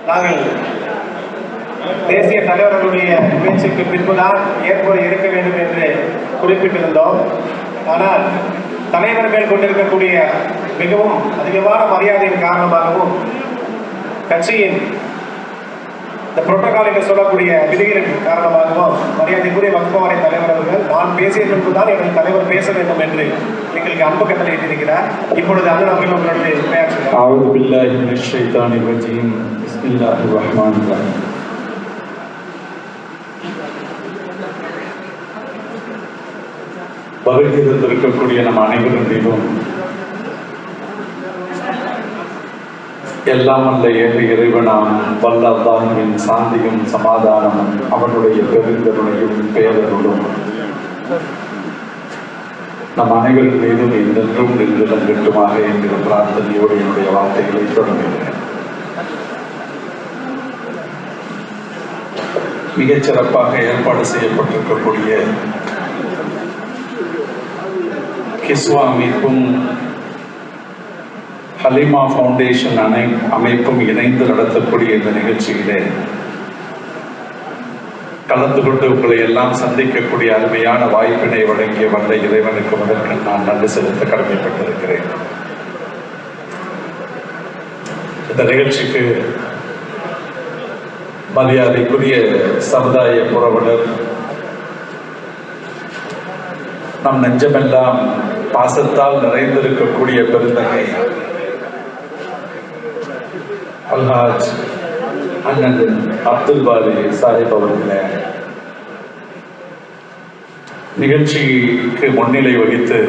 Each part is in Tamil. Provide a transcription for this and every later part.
நாங்கள் தேசிய தலைவர்களுடைய பேச்சுக்கு பின்புதான் ஏற்போடு இருக்க வேண்டும் என்று குறிப்பிட்டிருந்தோம். ஆனால் தலைவர் மேல் கொண்டிருக்கக்கூடிய மிகவும் அதிகமான மரியாதையின் காரணமாகவும் கட்சியின் இந்த புரோட்டோகால் என்று சொல்லக்கூடிய விதிகளின் காரணமாகவும் மரியாதைக்குரிய வக்ஃபவாரிய தலைவர் அவர்கள் நான் பேசிய பின்புதான் எங்கள் தலைவர் பேச வேண்டும் என்று எங்களுக்கு அன்பு கட்டளை இட்டிருக்கிறார். இப்பொழுது அண்ணன் அவர்கள் உங்களுடைய உரையாற்றுகிறார். அஊது பில்லாஹி மினஷ் ஷைத்தானிர் ரஜீம். பிஸ்மில்லாஹிர் ரஹ்மானிர் ரஹீம். வருகை தந்திருக்கக்கூடிய நம் அனைவரும் மீதும் எல்லாம் வல்ல ஏக இறைவனாம் வல்ல அல்லாஹ்வின் சாந்தியும் சமாதானமும் அவனுடைய பெருங்கருணையும் பேரருளும் நம் அனைவரின் மீதும் என்றென்றும் நின்று தங்கட்டுமாக என்கிற பிரார்த்தனையோடு என்னுடைய வார்த்தைகளை தொடங்குகிறேன். மிகச் சிறப்பாக ஏற்பாடு செய்யப்பட்டிருக்கக்கூடிய கிஸ்வா அமைப்பும் ஹலீமா ஃபவுண்டேஷன் அமைப்பும் இணைந்து நடத்தக்கூடிய இந்த நிகழ்ச்சியிலே கலந்து கொண்டு உங்களை எல்லாம் சந்திக்கக்கூடிய அருமையான வாய்ப்பினை வழங்கிய வந்த இறைவனுக்கு முதற்கு நான் நன்றி செலுத்த கடமைப்பட்டிருக்கிறேன். இந்த நிகழ்ச்சிக்கு மரியாதைக்குரிய சமுதாய புரவலர், நம் நெஞ்சமெல்லாம் பாசத்தால் நிறைந்திருக்கக்கூடிய பெருந்தகை அல்ஹாஜ் அண்ணன் அப்துல் பாரி சாஹிப் அவர்களே, நிகழ்ச்சிக்கு முன்னிலை வகித்து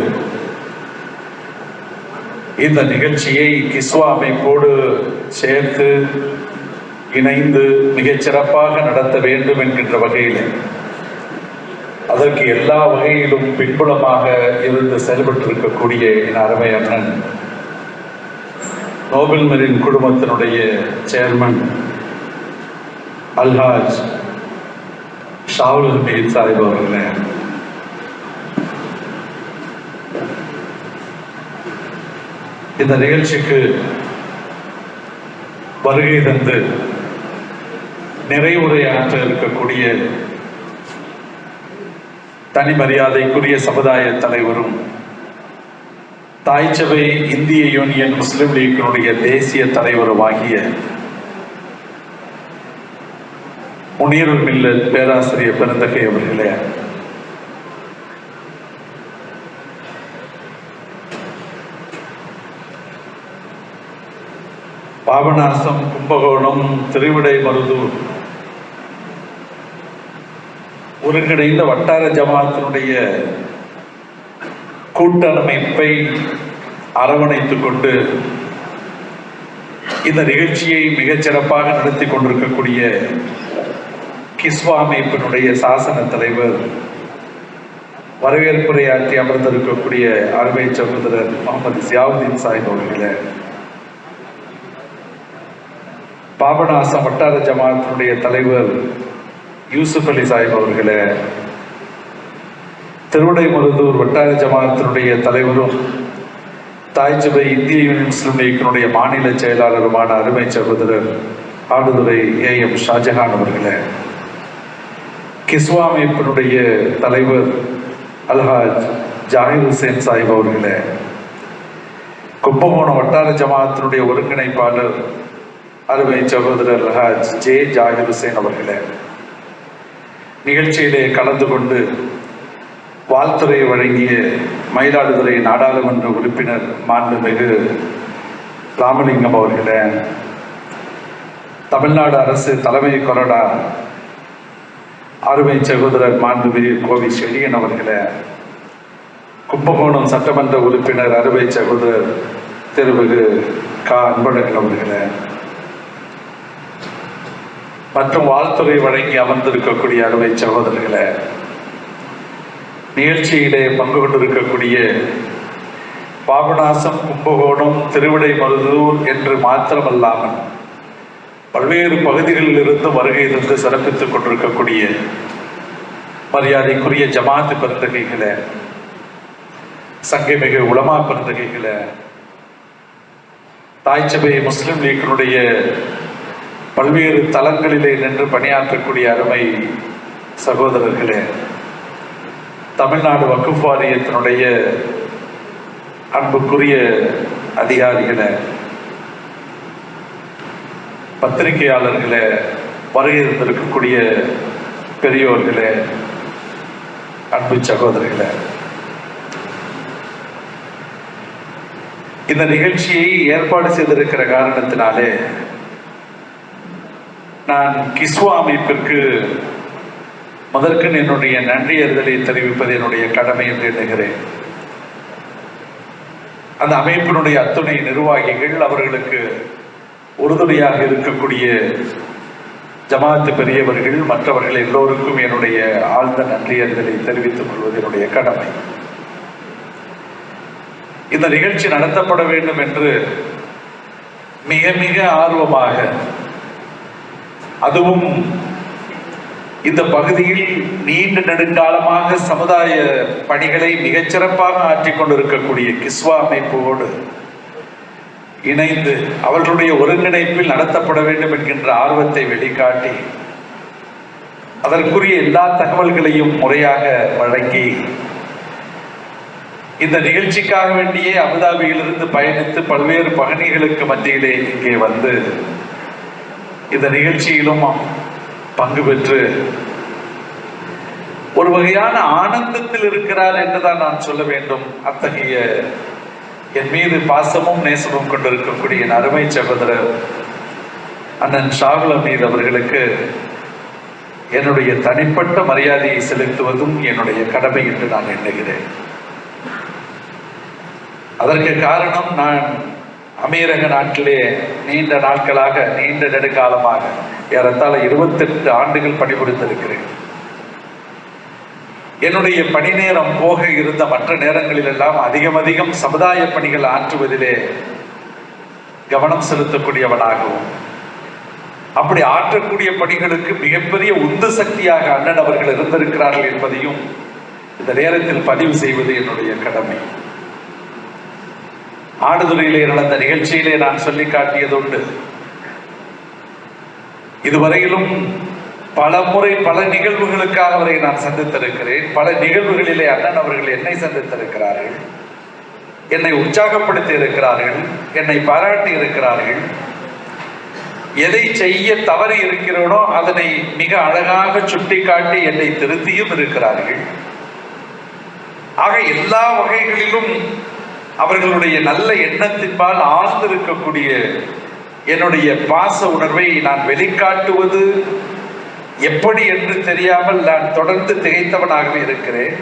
இந்த நிகழ்ச்சியை கிஸ்வா அமைப்போடு சேர்த்து இணைந்து மிகச் சிறப்பாக நடத்த வேண்டும் என்கின்ற வகையில் அதற்கு எல்லா வகையிலும் பின்புலமாக இருந்து செயல்பட்டிருக்கக்கூடிய என் அருமை அண்ணன் நோபல் மெரின் குழுமத்தினுடைய சேர்மன் அல்ஹாஜ் ஷாவுல் ஹமீத் சாஹிப் அவர்களே, இந்த நிகழ்ச்சிக்கு வருகை தந்து நிறைவுரையாற்ற இருக்கக்கூடிய தனி மரியாதைக்குரிய சமுதாய தலைவரும் தாய்ச்சபை இந்திய யூனியன் முஸ்லிம் லீக்கினுடைய தேசிய தலைவரும் ஆகிய முனீருல் மில்லத் பேராசிரியர் பெருந்தகை அவர்களே, பாபநாசம், கும்பகோணம், திருவிடைமருதூர் ஒருங்கிணைந்த வட்டார ஜமாத்தினுடைய கூட்டமைப்பை அரவணைத்துக் கொண்டு இந்த நிகழ்ச்சியை மிகச் சிறப்பாக நடத்தி கொண்டிருக்கக்கூடிய கிஸ்வா அமைப்பினுடைய சாசன தலைவர், வரவேற்புரையாற்றி அமர்ந்திருக்கக்கூடிய அருமை சகோதரர் முகமது ஜியாவுதீன் சாஹிப் அவர்களே, பாபநாசம் வட்டார ஜமாத்தினுடைய தலைவர் யூசுப் அலி சாஹிப் அவர்களே, திருவிடைமருதூர் வட்டார ஜமாத்தினுடைய தலைவரும் தாய்ச்சபை இந்திய யூனியன் முஸ்லிம் லீக்கினுடைய மாநில செயலாளருமான அருமை சகோதரர் ஆடுதுறை AM ஷாஜஹான் அவர்களே, கிஸ்வா அமைப்பினுடைய தலைவர் அல்ஹாஜ் ஜாகிர் ஹுசேன் சாஹிப் அவர்களே, கும்பகோணம் வட்டார ஜமாத்தினுடைய ஒருங்கிணைப்பாளர் அருமை சகோதரர் அல்ஹாஜ் ஜே ஜாகிர் ஹுசேன் அவர்களே, நிகழ்ச்சியிலே கலந்து கொண்டு வாழ்த்துறை வழங்கிய மயிலாடுதுறை நாடாளுமன்ற உறுப்பினர் மாண்புமிகு ராமலிங்கம் அவர்களே, தமிழ்நாடு அரசு தலைமை கொறடா அருமை சகோதரர் மாண்புமிகு கோவி செழியன் அவர்களே, கும்பகோணம் சட்டமன்ற உறுப்பினர் அருமை சகோதரர் திருமிகு க அன்பழகன் அவர்களே, மற்றும் வாழ்த்துறை வழங்கி அமர்ந்திருக்கக்கூடிய அருமை சகோதரர்களே, நிகழ்ச்சியிலே பங்கு கொண்டிருக்கக்கூடிய பாபநாசம், கும்பகோணம், திருவிடைமருதூர் என்று மாத்திரமல்லாமல் பல்வேறு பகுதிகளில் இருந்து வருகை தந்து சிறப்பித்துக் கொண்டிருக்கக்கூடிய மரியாதைக்குரிய ஜமாத்து பெருந்தகைகளே, சங்கமிகு உலமா பெருந்தகைகளே, தாய்ச்சபை முஸ்லிம் லீக்கினுடைய பல்வேறு தளங்களிலே நின்று பணியாற்றக்கூடிய அருமை சகோதரர்களே, தமிழ்நாடு வக்ஃப் வாரியத்தினுடைய அன்புக்குரிய அதிகாரிகளே, பத்திரிகையாளர்களே, வருகை இருந்திருக்கக்கூடிய பெரியோர்களே, அன்பு சகோதரர்களே, இந்த நிகழ்ச்சியை ஏற்பாடு செய்திருக்கிற காரணத்தினாலே நான் கிஸ்வா அமைப்பிற்கு முதற்கு என்னுடைய நன்றி அறிதலை தெரிவிப்பது என்னுடைய கடமை என்று எண்ணுகிறேன். அந்த அமைப்பினுடைய அத்துணை நிர்வாகிகள், அவர்களுக்கு உறுதுணையாக இருக்கக்கூடிய ஜமாத்து பெரியவர்கள், மற்றவர்கள் எல்லோருக்கும் என்னுடைய ஆழ்ந்த நன்றி அறிதலை தெரிவித்துக் கொள்வது என்னுடைய கடமை. இந்த நிகழ்ச்சி நடத்தப்பட வேண்டும் என்று மிக மிக ஆர்வமாக, அதுவும் இந்த பகுதியில் நீண்ட நெடுங்காலமாக சமுதாய பணிகளை மிகச்சிறப்பாக ஆற்றிக் கொண்டிருக்கக்கூடிய கிஸ்வா அமைப்போடு இணைந்து அவர்களுடைய ஒருங்கிணைப்பில் நடத்தப்பட வேண்டும் என்கின்ற ஆர்வத்தை வெளிக்காட்டி அதற்குரிய எல்லா தகவல்களையும் முறையாக வழங்கி இந்த நிகழ்ச்சிக்காக வேண்டியே அபுதாபியிலிருந்து பயணித்து பல்வேறு பணிகளுக்கு மத்தியிலே இங்கே வந்து இந்த நிகழ்ச்சியிலும் பங்கு பெற்று ஒரு வகையான ஆனந்தத்தில் இருக்கிறார் என்றுதான் நான் சொல்ல வேண்டும். அத்தகைய என் மீது பாசமும் நேசமும் கொண்டிருக்கக்கூடிய என் அருமை சகோதரர் அண்ணன் ஷாகுல் ஹமீத் அவர்களுக்கு என்னுடைய தனிப்பட்ட மரியாதையை செலுத்துவதும் என்னுடைய கடமை என்று நான் எண்ணுகிறேன். அதற்கு காரணம், நான் அமீரக நாட்டிலே நீண்ட நாட்களாக, நீண்ட நெடுங்காலமாக, ஏறத்தாழ 28 ஆண்டுகள் பணிபுரிந்திருக்கிறேன். என்னுடைய பணி நேரம் போக இருந்த மற்ற நேரங்களில் எல்லாம் அதிகம் சமுதாய பணிகள் ஆற்றுவதிலே கவனம் செலுத்தக்கூடியவனாகவும், அப்படி ஆற்றக்கூடிய பணிகளுக்கு மிகப்பெரிய உந்து சக்தியாக அண்ணன் அவர்கள் இருந்திருக்கிறார்கள் என்பதையும் இந்த நேரத்தில் பதிவு செய்வது என்னுடைய கடமை. ஆடுதுறையிலே நடந்த நிகழ்ச்சியிலே நான் சொல்லி காட்டியதுண்டு. இதுவரையிலும் பல முறை பல நிகழ்வுகளுக்காக அவரை நான் சந்தித்திருக்கிறேன். பல நிகழ்வுகளிலே அண்ணன் அவர்கள் என்னை சந்தித்திருக்கிறார்கள், என்னை உற்சாகப்படுத்தி இருக்கிறார்கள், என்னை பாராட்டி இருக்கிறார்கள். எதை செய்ய தவறி இருக்கிறோனோ அதனை மிக அழகாக சுட்டி காட்டி என்னை திருத்தியும் இருக்கிறார்கள். ஆக எல்லா வகைகளிலும் அவர்களுடைய நல்ல எண்ணத்தின்பால் ஆழ்ந்திருக்கக்கூடிய என்னுடைய பாச உணர்வை நான் வெளிக்காட்டுவது எப்படி என்று தெரியாமல் நான் தொடர்ந்து திகைத்தவனாகவே இருக்கிறேன்.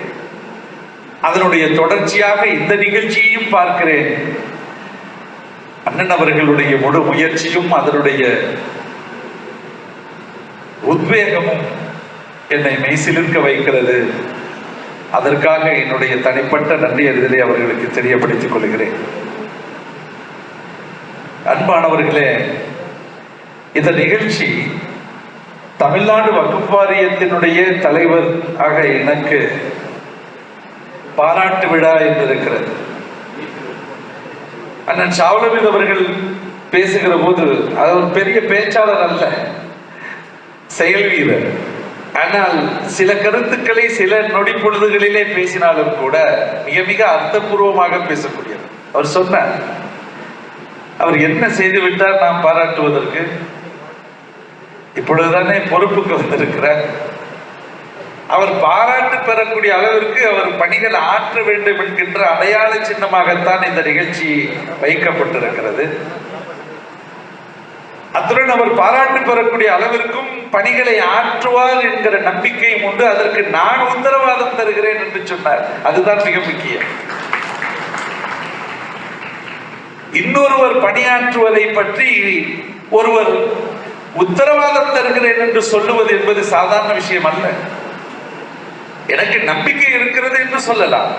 அதனுடைய தொடர்ச்சியாக இந்த நிகழ்ச்சியையும் பார்க்கிறேன். அண்ணன் அவர்களுடைய முழு முயற்சியும் அதனுடைய உத்வேகமும் என்னை மெய்சிலிருக்க வைக்கிறது. அதற்காக என்னுடைய தனிப்பட்ட நன்றி அறிதலை அவர்களுக்கு தெரியப்படுத்திக் கொள்கிறேன். அன்பானவர்களே, இந்த நிகழ்ச்சி தமிழ்நாடு வக்ஃப் வாரியத்தினுடைய தலைவர் ஆக எனக்கு பாராட்டு விழா என்றிருக்கிறது. அண்ணன் ஷாகுல் ஹமீத் அவர்கள் பேசுகிற போது அவர் பெரிய பேச்சாளர் அல்ல, செயல் வீரர். ஆனால் சில கருத்துக்களை சில நொடி பொழுதுகளிலே பேசினாலும் கூட மிக மிக அர்த்தபூர்வமாக பேசக்கூடியவர். அவர் சொன்னார், அவர் என்ன செய்து விட்டார் நாம் பாராட்டுவதற்கு? இப்பொழுதுதானே பொறுப்புக்கு வந்திருக்கிறார். அவர் பாராட்டு பெறக்கூடிய அளவிற்கு அவர் பணிகள் ஆற்ற வேண்டும் என்கின்ற அடையாள சின்னமாகத்தான் இந்த நிகழ்ச்சி வைக்கப்பட்டிருக்கிறது. அத்துடன் அவர் பாராட்டு பெறக்கூடிய அளவிற்கும் பணிகளை ஆற்றுவார் என்கிற நம்பிக்கையும் உண்டு. அதற்கு நான் உத்தரவாதம் தருகிறேன் என்று சொன்னார். அதுதான் மிக முக்கியம். இன்னொருவர் பணியாற்றுவதை பற்றி ஒருவர் உத்தரவாதம் தருகிறேன் என்று சொல்லுவது என்பது சாதாரண விஷயம் அல்ல. எனக்கு நம்பிக்கை இருக்கிறது என்று சொல்லலாம்,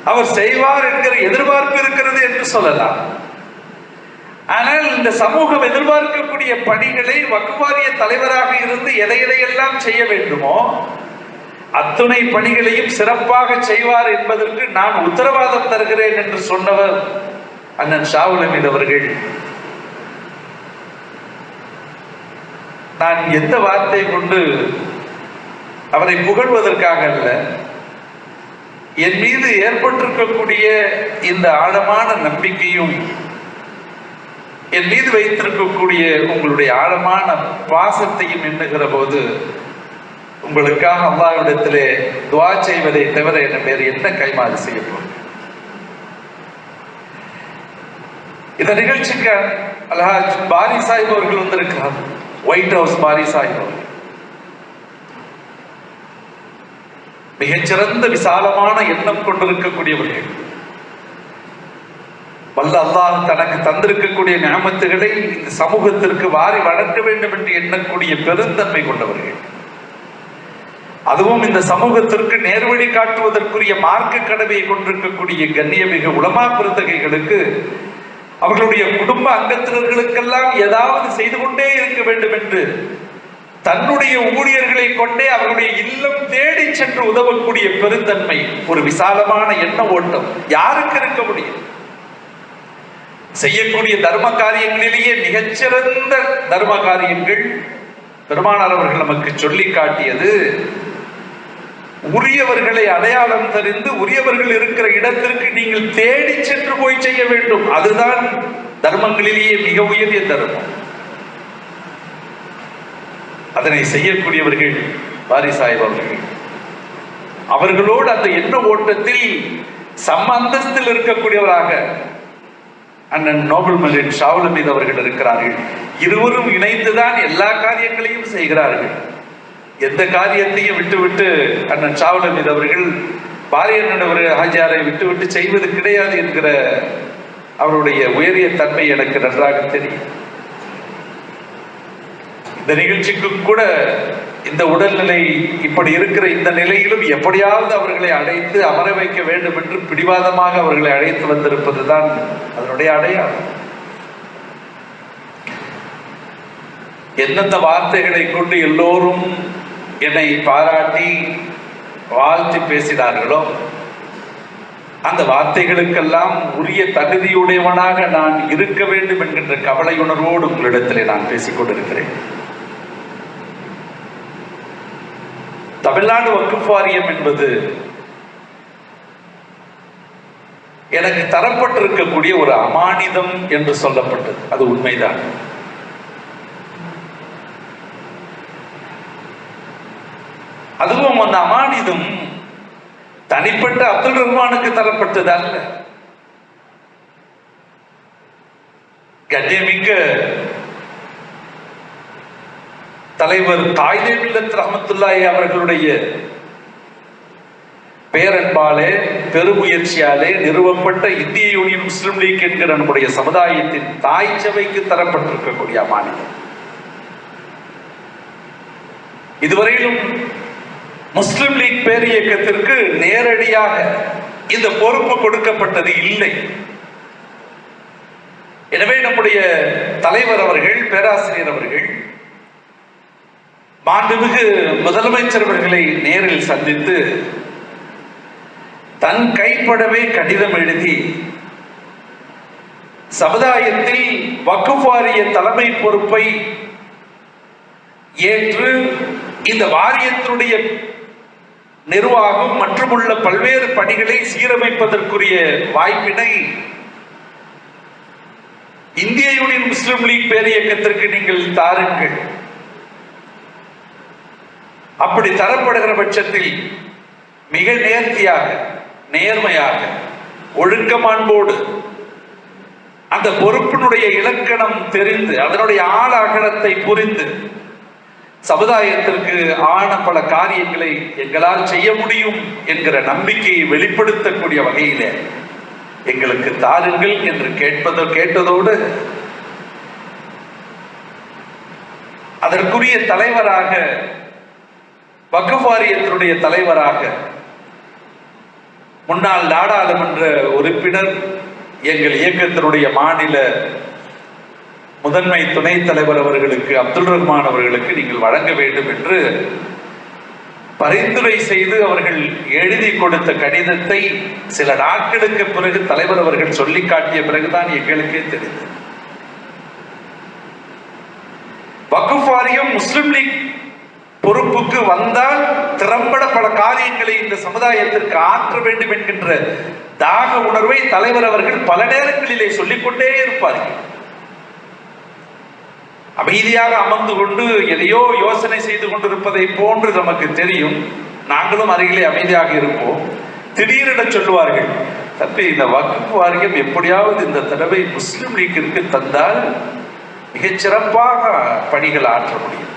அவர் செய்வார் என்கிற எதிர்பார்ப்பு இருக்கிறது என்று சொல்லலாம். ஆனால் இந்த சமூகம் எதிர்பார்க்கக்கூடிய பணிகளை வக்ஃப் வாரிய தலைவராக இருந்து எதையெல்லாம் செய்ய வேண்டுமோ அத்துணை பணிகளையும் சிறப்பாக செய்வார் என்பதற்கு நான் உத்தரவாதம் தருகிறேன் என்று சொன்னவர் அண்ணன் ஷாகுல் ஹமீத் அவர்கள். நான் எந்த வார்த்தை கொண்டு அவரை புகழ்வதற்காக அல்ல, என் மீது ஏற்பட்டிருக்கக்கூடிய இந்த ஆழமான நம்பிக்கையும் என் மீது வைத்திருக்கக்கூடிய உங்களுடைய ஆழமான பாசத்தையும் எண்ணுகிற போது உங்களுக்காக அல்லாஹ்விடத்திலே துஆ செய்வதை தவிர என்ன வேறு என்ன கைமாறு செய்யப்படும். இந்த நிகழ்ச்சிக்கு அல்ஹாஜ் பாரி சாஹிப் அவர்கள் வந்திருக்கிறார். ஒயிட் ஹவுஸ் பாரி சாஹிப் அவர்கள் மிகச்சிறந்த விசாலமான எண்ணம் கொண்டிருக்கக்கூடியவர்கள். வல்ல அல்லாஹ் தனக்கு தந்திருக்கக்கூடிய நியமத்துகளை இந்த சமூகத்திற்கு வாரி வழங்க வேண்டும் என்று எண்ணக்கூடிய பெருந்தன்மை கொண்டவர்கள். அதுவும் இந்த சமூகத்திற்கு நேர்வழி காட்டுவதற்குரிய மார்க்க கடமையை கொண்டிருக்கக்கூடிய கண்ணியமிகு உலமா பெருந்தகைகளுக்கு அவர்களுடைய குடும்ப அங்கத்தினர்களுக்கெல்லாம் ஏதாவது செய்து கொண்டே இருக்க வேண்டும் என்று தன்னுடைய ஊழியர்களை கொண்டே அவருடைய இல்லம் தேடி சென்று உதவக்கூடிய பெருந்தன்மை, ஒரு விசாலமான எண்ண ஓட்டம் யாருக்கு இருக்க முடியும்? செய்யக்கூடிய தர்ம காரியங்களிலேயே மிகச்சிறந்த தர்ம காரியங்கள் பெருமானார் அவர்கள் நமக்கு சொல்லி காட்டியது, உரியவர்களை அடையாளம் தெரிந்து உரியவர்கள் இருக்கிற இடத்திற்கு நீங்கள் தேடி சென்று போய் செய்ய வேண்டும். அதுதான் தர்மங்களிலேயே மிக உயரிய தர்மம். அதனை செய்யக்கூடியவர்கள் பாரி சாஹிப் அவர்கள். அவர்களோடு அந்த எண்ண ஓட்டத்தில் சம அந்தஸ்தில் இருக்கக்கூடியவராக அண்ணன் நோபல் மல்லின் ஷாவுல் ஹமீத் அவர்கள் இருக்கிறார்கள். இருவரும் இணைந்துதான் எல்லா காரியங்களையும் செய்கிறார்கள். எந்த காரியத்தையும் விட்டுவிட்டு அண்ணன் ஷாவுல் ஹமீத் அவர்கள் பாரி அண்ணன் ஹாஜியாரை விட்டுவிட்டு செய்வது கிடையாது என்கிற அவருடைய உயரிய தன்மை எனக்கு நன்றாக தெரியும். இந்த நிகழ்ச்சிக்கும் கூட இந்த உடல்நிலை இப்படி இருக்கிற இந்த நிலையிலும் எப்படியாவது அவர்களை அழைத்து அமர வைக்க வேண்டும் என்று பிடிவாதமாக அவர்களை அழைத்து வந்திருப்பதுதான் அதனுடைய அடையாளம். எந்தெந்த வார்த்தைகளை கொண்டு எல்லோரும் என்னை பாராட்டி வாழ்த்தி பேசினார்களோ அந்த வார்த்தைகளுக்கெல்லாம் உரிய தகுதியுடையவனாக நான் இருக்க வேண்டும் என்கின்ற கவலையுணர்வோடு உங்களிடத்திலே நான் பேசிக் கொண்டிருக்கிறேன். தமிழ்நாடு வக்ஃப் வாரியம் என்பது எனக்கு தரப்பட்டிருக்கக்கூடிய ஒரு அமானிதம் என்று சொல்லப்பட்டது. அது உண்மைதான். அதுவும் அந்த அமானிதம் தனிப்பட்ட அப்துல் ரஹ்மானுக்கு தரப்பட்டது அல்ல. கண்ணியமிக்க தலைவர் தாயிதே மில்லத் ரஹ்மத்துல்லாஹி அவர்களுடைய பேரன்பாலே பெருமுயற்சியாலே நிறுவப்பட்ட இந்திய யூனியன் முஸ்லிம் லீக் என்கிற நம்முடைய சமுதாயத்தின் தாய் சபைக்கு தரப்பட்டிருக்கக்கூடிய அமானிதம். இதுவரையிலும் முஸ்லிம் லீக் பேர் இயக்கத்திற்கு நேரடியாக இந்த பொறுப்பு கொடுக்கப்பட்டது இல்லை. எனவே நம்முடைய தலைவர் அவர்கள், பேராசிரியர் அவர்கள் மாண்புமிகு முதலமைச்சர் அவர்களை நேரில் சந்தித்து தன் கைப்படவே கடிதம் எழுதி சமுதாயத்தில் வக்ஃப் வாரிய தலைமை பொறுப்பை ஏற்று இந்த வாரியத்தினுடைய நிர்வாகம் மற்றும் உள்ள பல்வேறு பணிகளை சீரமைப்பதற்குரிய வாய்ப்பினை இந்திய யூனியன் முஸ்லிம் லீக் பேர் இயக்கத்திற்கு நீங்கள் தாருங்கள். அப்படி தரப்படுகிற பட்சத்தில் மிக நேர்த்தியாக, நேர்மையாக, ஒழுக்கமாண்போடு அந்த பொறுப்பினுடைய இலக்கணம் தெரிந்து அதனுடைய ஆழ அகலத்தை புரிந்து சமுதாயத்திற்கு ஆன பல காரியங்களை எங்களால் செய்ய முடியும் என்கிற நம்பிக்கையை வெளிப்படுத்தக்கூடிய வகையில எங்களுக்கு தாருங்கள் என்று கேட்டதோடு அதற்குரிய தலைவராக, வக்ஃப் வாரியத்தினுடைய தலைவராக முன்னாள் நாடாளுமன்ற உறுப்பினர், எங்கள் இயக்கத்தினுடைய மாநில முதன்மை துணைத் தலைவர் அவர்களுக்கு, அப்துல் ரஹ்மான் அவர்களுக்கு நீங்கள் வழங்க வேண்டும் என்று பரிந்துரை செய்து அவர்கள் எழுதி கொடுத்த கடிதத்தை சில நாட்களுக்கு பிறகு தலைவர் அவர்கள் சொல்லி காட்டிய பிறகுதான் எங்களுக்கே தெரிந்தது. வக்ஃப் வாரியம் முஸ்லிம் லீக் பொறுப்புக்கு வந்தால் திறம்பட பல காரியங்களை இந்த சமுதாயத்திற்கு ஆற்ற வேண்டும் என்கின்ற தாக உணர்வை தலைவர் அவர்கள் பல நேரங்களிலே சொல்லிக்கொண்டே இருப்பார்கள். அமைதியாக அமர்ந்து கொண்டு எதையோ யோசனை செய்து கொண்டிருப்பதை போன்று நமக்கு தெரியும். நாங்களும் அருகிலே அமைதியாக இருப்போம். திடீரென சொல்லுவார்கள், தம்பி இந்த வக்ஃப் வாரியம் எப்படியாவது இந்த தடவை முஸ்லிம் லீக்கிற்கு தந்தால் மிகச்சிறப்பாக பணிகள் ஆற்ற முடியும்.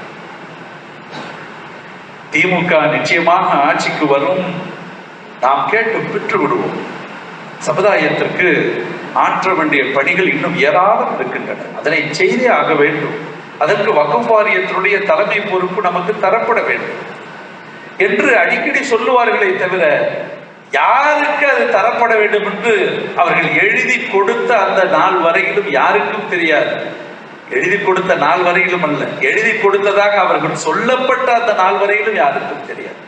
திமுக நிச்சயமாக ஆட்சிக்கு வரும், நாம் கேட்டு பெற்று விடுவோம். சமுதாயத்திற்கு ஆற்ற வேண்டிய பணிகள் இன்னும் ஏராளம் இருக்கின்றன, அதனை செய்தே ஆக வேண்டும். அதற்கு வக்ஃப் வாரியத்தினுடைய தலைமை பொறுப்பு நமக்கு தரப்பட வேண்டும் என்று அடிக்கடி சொல்லுவார்களே தவிர யாருக்கு அது தரப்பட வேண்டும் என்று அவர்கள் எழுதி கொடுத்த அந்த நாள் வரையிலும் யாருக்கும் தெரியாது. எழுதி கொடுத்த நாள் வரையிலும் அல்ல, எழுதி கொடுத்ததாக அவர்கள் சொல்லப்பட்ட அந்த நாள் வரையிலும் யாருக்கும் தெரியாது.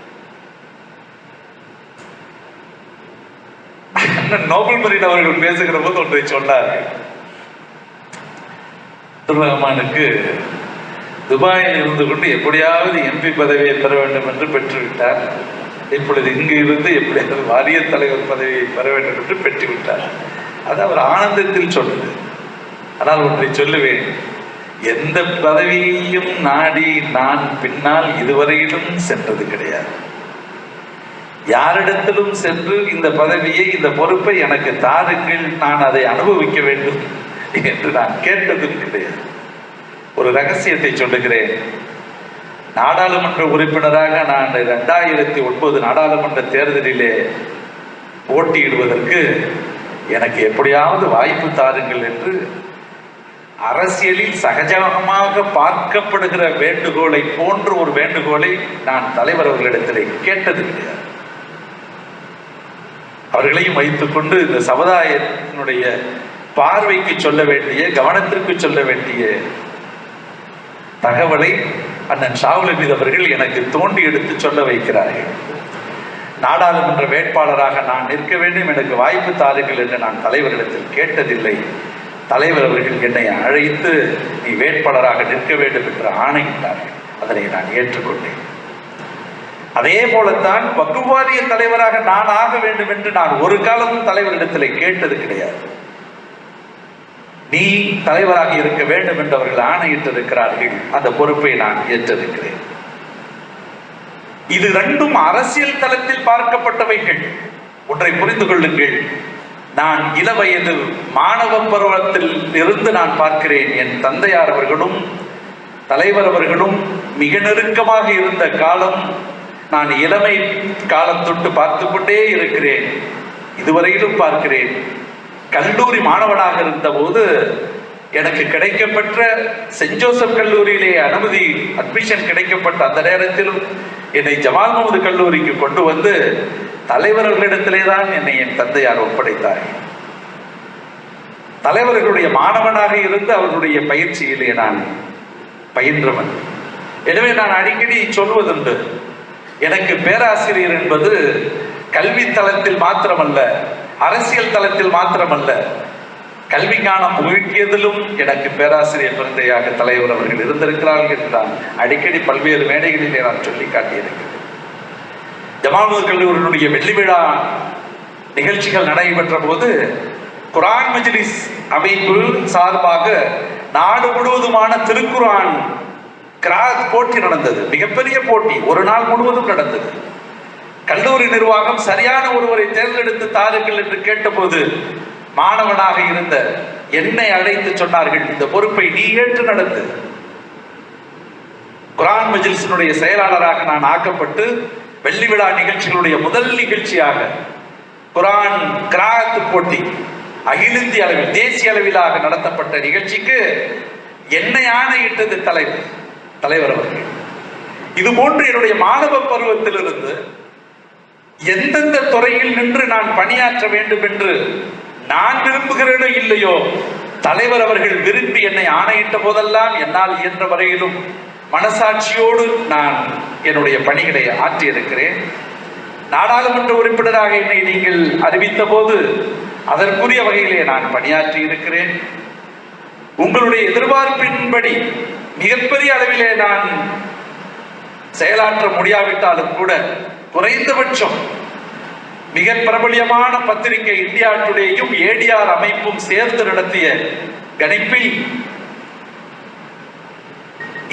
நோபல் மரீன் அவர்கள் பேசுகிற போது ஒன்றை சொன்னார்கள். அப்துல் ரஹ்மானுக்கு துபாயில் இருந்து கொண்டு எப்படியாவது எம்பி பதவியை பெற வேண்டும் என்று பெற்றுவிட்டார். இப்பொழுது இங்கு இருந்து எப்படியாவது வாரிய தலைவர் பதவியை பெற வேண்டும் என்று பெற்றுவிட்டார். அது அவர் ஆனந்தத்தில் சொன்னது. ஆனால் ஒன்றை சொல்லுவேன், எந்த பதவியையும் நாடி நான் பின்னால் இதுவரையிலும் சென்றது கிடையாது. யாரிடத்திலும் சென்று இந்த பதவியை, இந்த பொறுப்பை எனக்கு தாருங்கள், நான் அதை அனுபவிக்க வேண்டும் என்று நான் கேட்டதும் கிடையாது. ஒரு ரகசியத்தை சொல்லுகிறேன். நாடாளுமன்ற உறுப்பினராக நான் 2009 நாடாளுமன்ற தேர்தலிலே போட்டியிடுவதற்கு எனக்கு எப்படியாவது வாய்ப்பு தாருங்கள் என்று அரசியலில் சகஜமாக பார்க்கப்படுகிற வேண்டுகோளை போன்ற ஒரு வேண்டுகோளை நான் தலைவர் அவர்களிடத்தில் கேட்டது கிடையாது. அவர்களையும் வைத்துக் கொண்டு இந்த சமுதாயத்தினுடைய பார்வைக்கு சொல்ல வேண்டிய, கவனத்திற்கு சொல்ல வேண்டிய தகவலை அண்ணன் ஷாவுல் ஹமீது அவர்கள் எனக்கு தோண்டி எடுத்து சொல்ல வைக்கிறார்கள். நாடாளுமன்ற வேட்பாளராக நான் நிற்க வேண்டும், எனக்கு வாய்ப்பு தாருங்கள் என்று நான் தலைவரிடத்தில் கேட்டதில்லை. தலைவர் அவர்கள் என்னை அழைத்து நீ வேட்பாளராக நிற்க வேண்டும் என்று ஆணையிட்டார்கள். அதனை நான் ஏற்றுக்கொண்டேன். அதே போலத்தான் வக்ஃப் வாரிய தலைவராக நான் ஆக வேண்டும் என்று நான் ஒரு காலமும் தலைவரிடத்தில் கேட்டது கிடையாது. நீ தலைவராக இருக்க வேண்டும் என்று அவர்கள் ஆணையிட்டிருக்கிறார்கள். அந்த பொறுப்பை நான் ஏற்றிருக்கிறேன். இது ரெண்டும் அரசியல் தளத்தில் பார்க்கப்பட்டவைகள். ஒன்றை புரிந்து கொள்ளுங்கள், நான் இளவயது மாணவ பருவத்தில் இருந்து நான் பார்க்கிறேன். என் தந்தையார் அவர்களும் தலைவர் அவர்களும் மிக நெருக்கமாக இருந்த காலம் நான் இளமை காலம் தொட்டு பார்த்து கொண்டே இருக்கிறேன். இதுவரையிலும் பார்க்கிறேன். கல்லூரி மாணவனாக இருந்த போது எனக்கு கிடைக்கப்பட்ட சென்ட் ஜோசப் கல்லூரியிலே அட்மிஷன் கிடைக்கப்பட்ட அந்த நேரத்திலும் என்னை ஜமால் முகமது கல்லூரிக்கு கொண்டு வந்து தலைவர்களிடத்திலே தான் என்னை என் தந்தையார் ஒப்படைத்தார். தலைவர்களுடைய மாணவனாக இருந்து அவர்களுடைய பயிற்சியிலே நான் பயின்றவன். எனவே நான் அடிக்கடி சொல்வதுண்டு, எனக்கு பேராசிரியர் என்பது கல்வி தளத்தில் மாத்திரமல்ல, அரசியல் தளத்தில் மாத்திரமல்ல, கல்வி ஞானம் முழுக்கியதிலும் எனக்கு பேராசிரியர் பிறந்தையாக தலைவர் அவர்கள் இருந்திருக்கிறார்கள் என்று நான் அடிக்கடி பல்வேறு மேடைகளிலே நான் சொல்லி காட்டியிருக்கிறேன். ஜமால் கல்லூரியினுடைய வெள்ளி விழா நிகழ்ச்சிகள் நடைபெற்ற போது குர்ஆன் மஜ்லிஸ் அமைப்பு சார்பாக நாடு முழுவதுமான திருக்குர்ஆன் கிராத் போட்டி நடந்தது. மிகப்பெரிய போட்டி, ஒரு நாள் முழுவதும் நடந்தது. கல்லூரி நிர்வாகம் சரியான ஒருவரை தேர்ந்தெடுத்து தாருங்கள் என்று கேட்டபோது மாணவனாக இருந்த என்னை அழைத்து சொன்னார்கள், இந்த பொறுப்பை நீ ஏற்று நடந்து. குர்ஆன் மஜ்லிஸினுடைய செயலாளராக நான் ஆக்கப்பட்டு வெள்ளி விழா நிகழ்ச்சிகளுடைய முதல் நிகழ்ச்சியாக குர்ஆன் கிராத் போட்டி அகில இந்திய அளவில், தேசிய அளவிலாக நடத்தப்பட்ட நிகழ்ச்சிக்கு என்னை ஆணையிட்டது தலைவர் அவர்கள். இது போன்று என்னுடைய மாணவ பருவத்திலிருந்து எந்தெந்த துறையில் நின்று நான் பணியாற்ற வேண்டும் என்று நான் விரும்புகிறேனோ இல்லையோ, தலைவர் அவர்கள் விரும்பி என்னை ஆணையிட்ட போதெல்லாம் என்னால் இயன்ற வரையிலும் மனசாட்சியோடு நான் என்னுடைய பணிகளை ஆற்றியிருக்கிறேன். நாடாளுமன்ற உறுப்பினராக என்னை நீங்கள் அறிவித்த போது அதற்குரிய வகையிலே நான் பணியாற்றி இருக்கிறேன். உங்களுடைய எதிர்பார்ப்பின்படி மிகப்பெரிய அளவிலே நான் செயலாற்ற முடியாவிட்டாலும் கூட குறைந்தபட்சம் மிக பிரபலியமான பத்திரிகை இந்தியா டுடேயும் ஏடிஆர் அமைப்பும் சேர்ந்து நடத்திய கணிப்பில்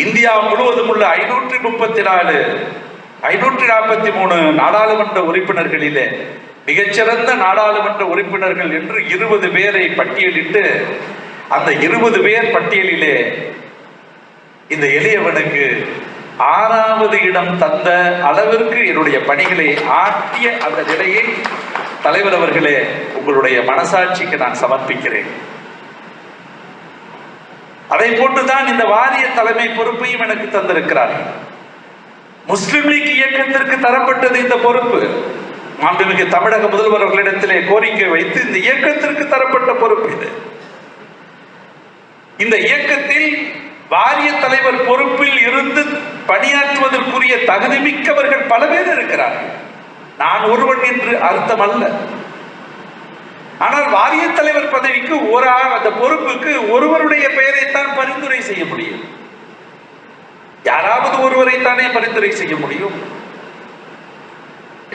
இந்தியா முழுவதும் உள்ள 543 நாடாளுமன்ற உறுப்பினர்களிலே மிகச்சிறந்த நாடாளுமன்ற உறுப்பினர்கள் என்று 20 பேரை பட்டியலிட்டு அந்த 20 பேர் பட்டியலிலே இந்த எளியவனுக்கு 6வது இடம் தந்த அளவிற்கு என்னுடைய பணிகளை ஆற்றிய அந்த நிலையை தலைவர் அவர்களே உங்களுடைய மனசாட்சிக்கு நான் சமர்ப்பிக்கிறேன். அதை போட்டுதான் இந்த வாரிய தலைமை பொறுப்பையும் எனக்கு தந்திருக்கிறார். முஸ்லிம் லீக் இயக்கத்திற்கு தரப்பட்டது இந்த பொறுப்பு. மாண்புமிகு தமிழக முதல்வர் அவர்களிடத்திலே கோரிக்கை வைத்து இந்த இயக்கத்திற்கு தரப்பட்ட பொறுப்பு இது. இந்த இயக்கத்தில் வாரிய தலைவர் பொறுப்பில் இருந்து பணியாற்றுவதற்குரிய தகுதி மிக்கவர்கள் பல பேர் இருக்கிறார்கள். நான் ஒருவன் என்று அர்த்தம் அல்ல. ஆனால் வாரிய தலைவர் பதவிக்கு அந்த பொறுப்புக்கு ஒருவருடைய பெயரைத்தான் பரிந்துரை செய்ய முடியும். யாராவது ஒருவரைத்தானே பரிந்துரை செய்ய முடியும்.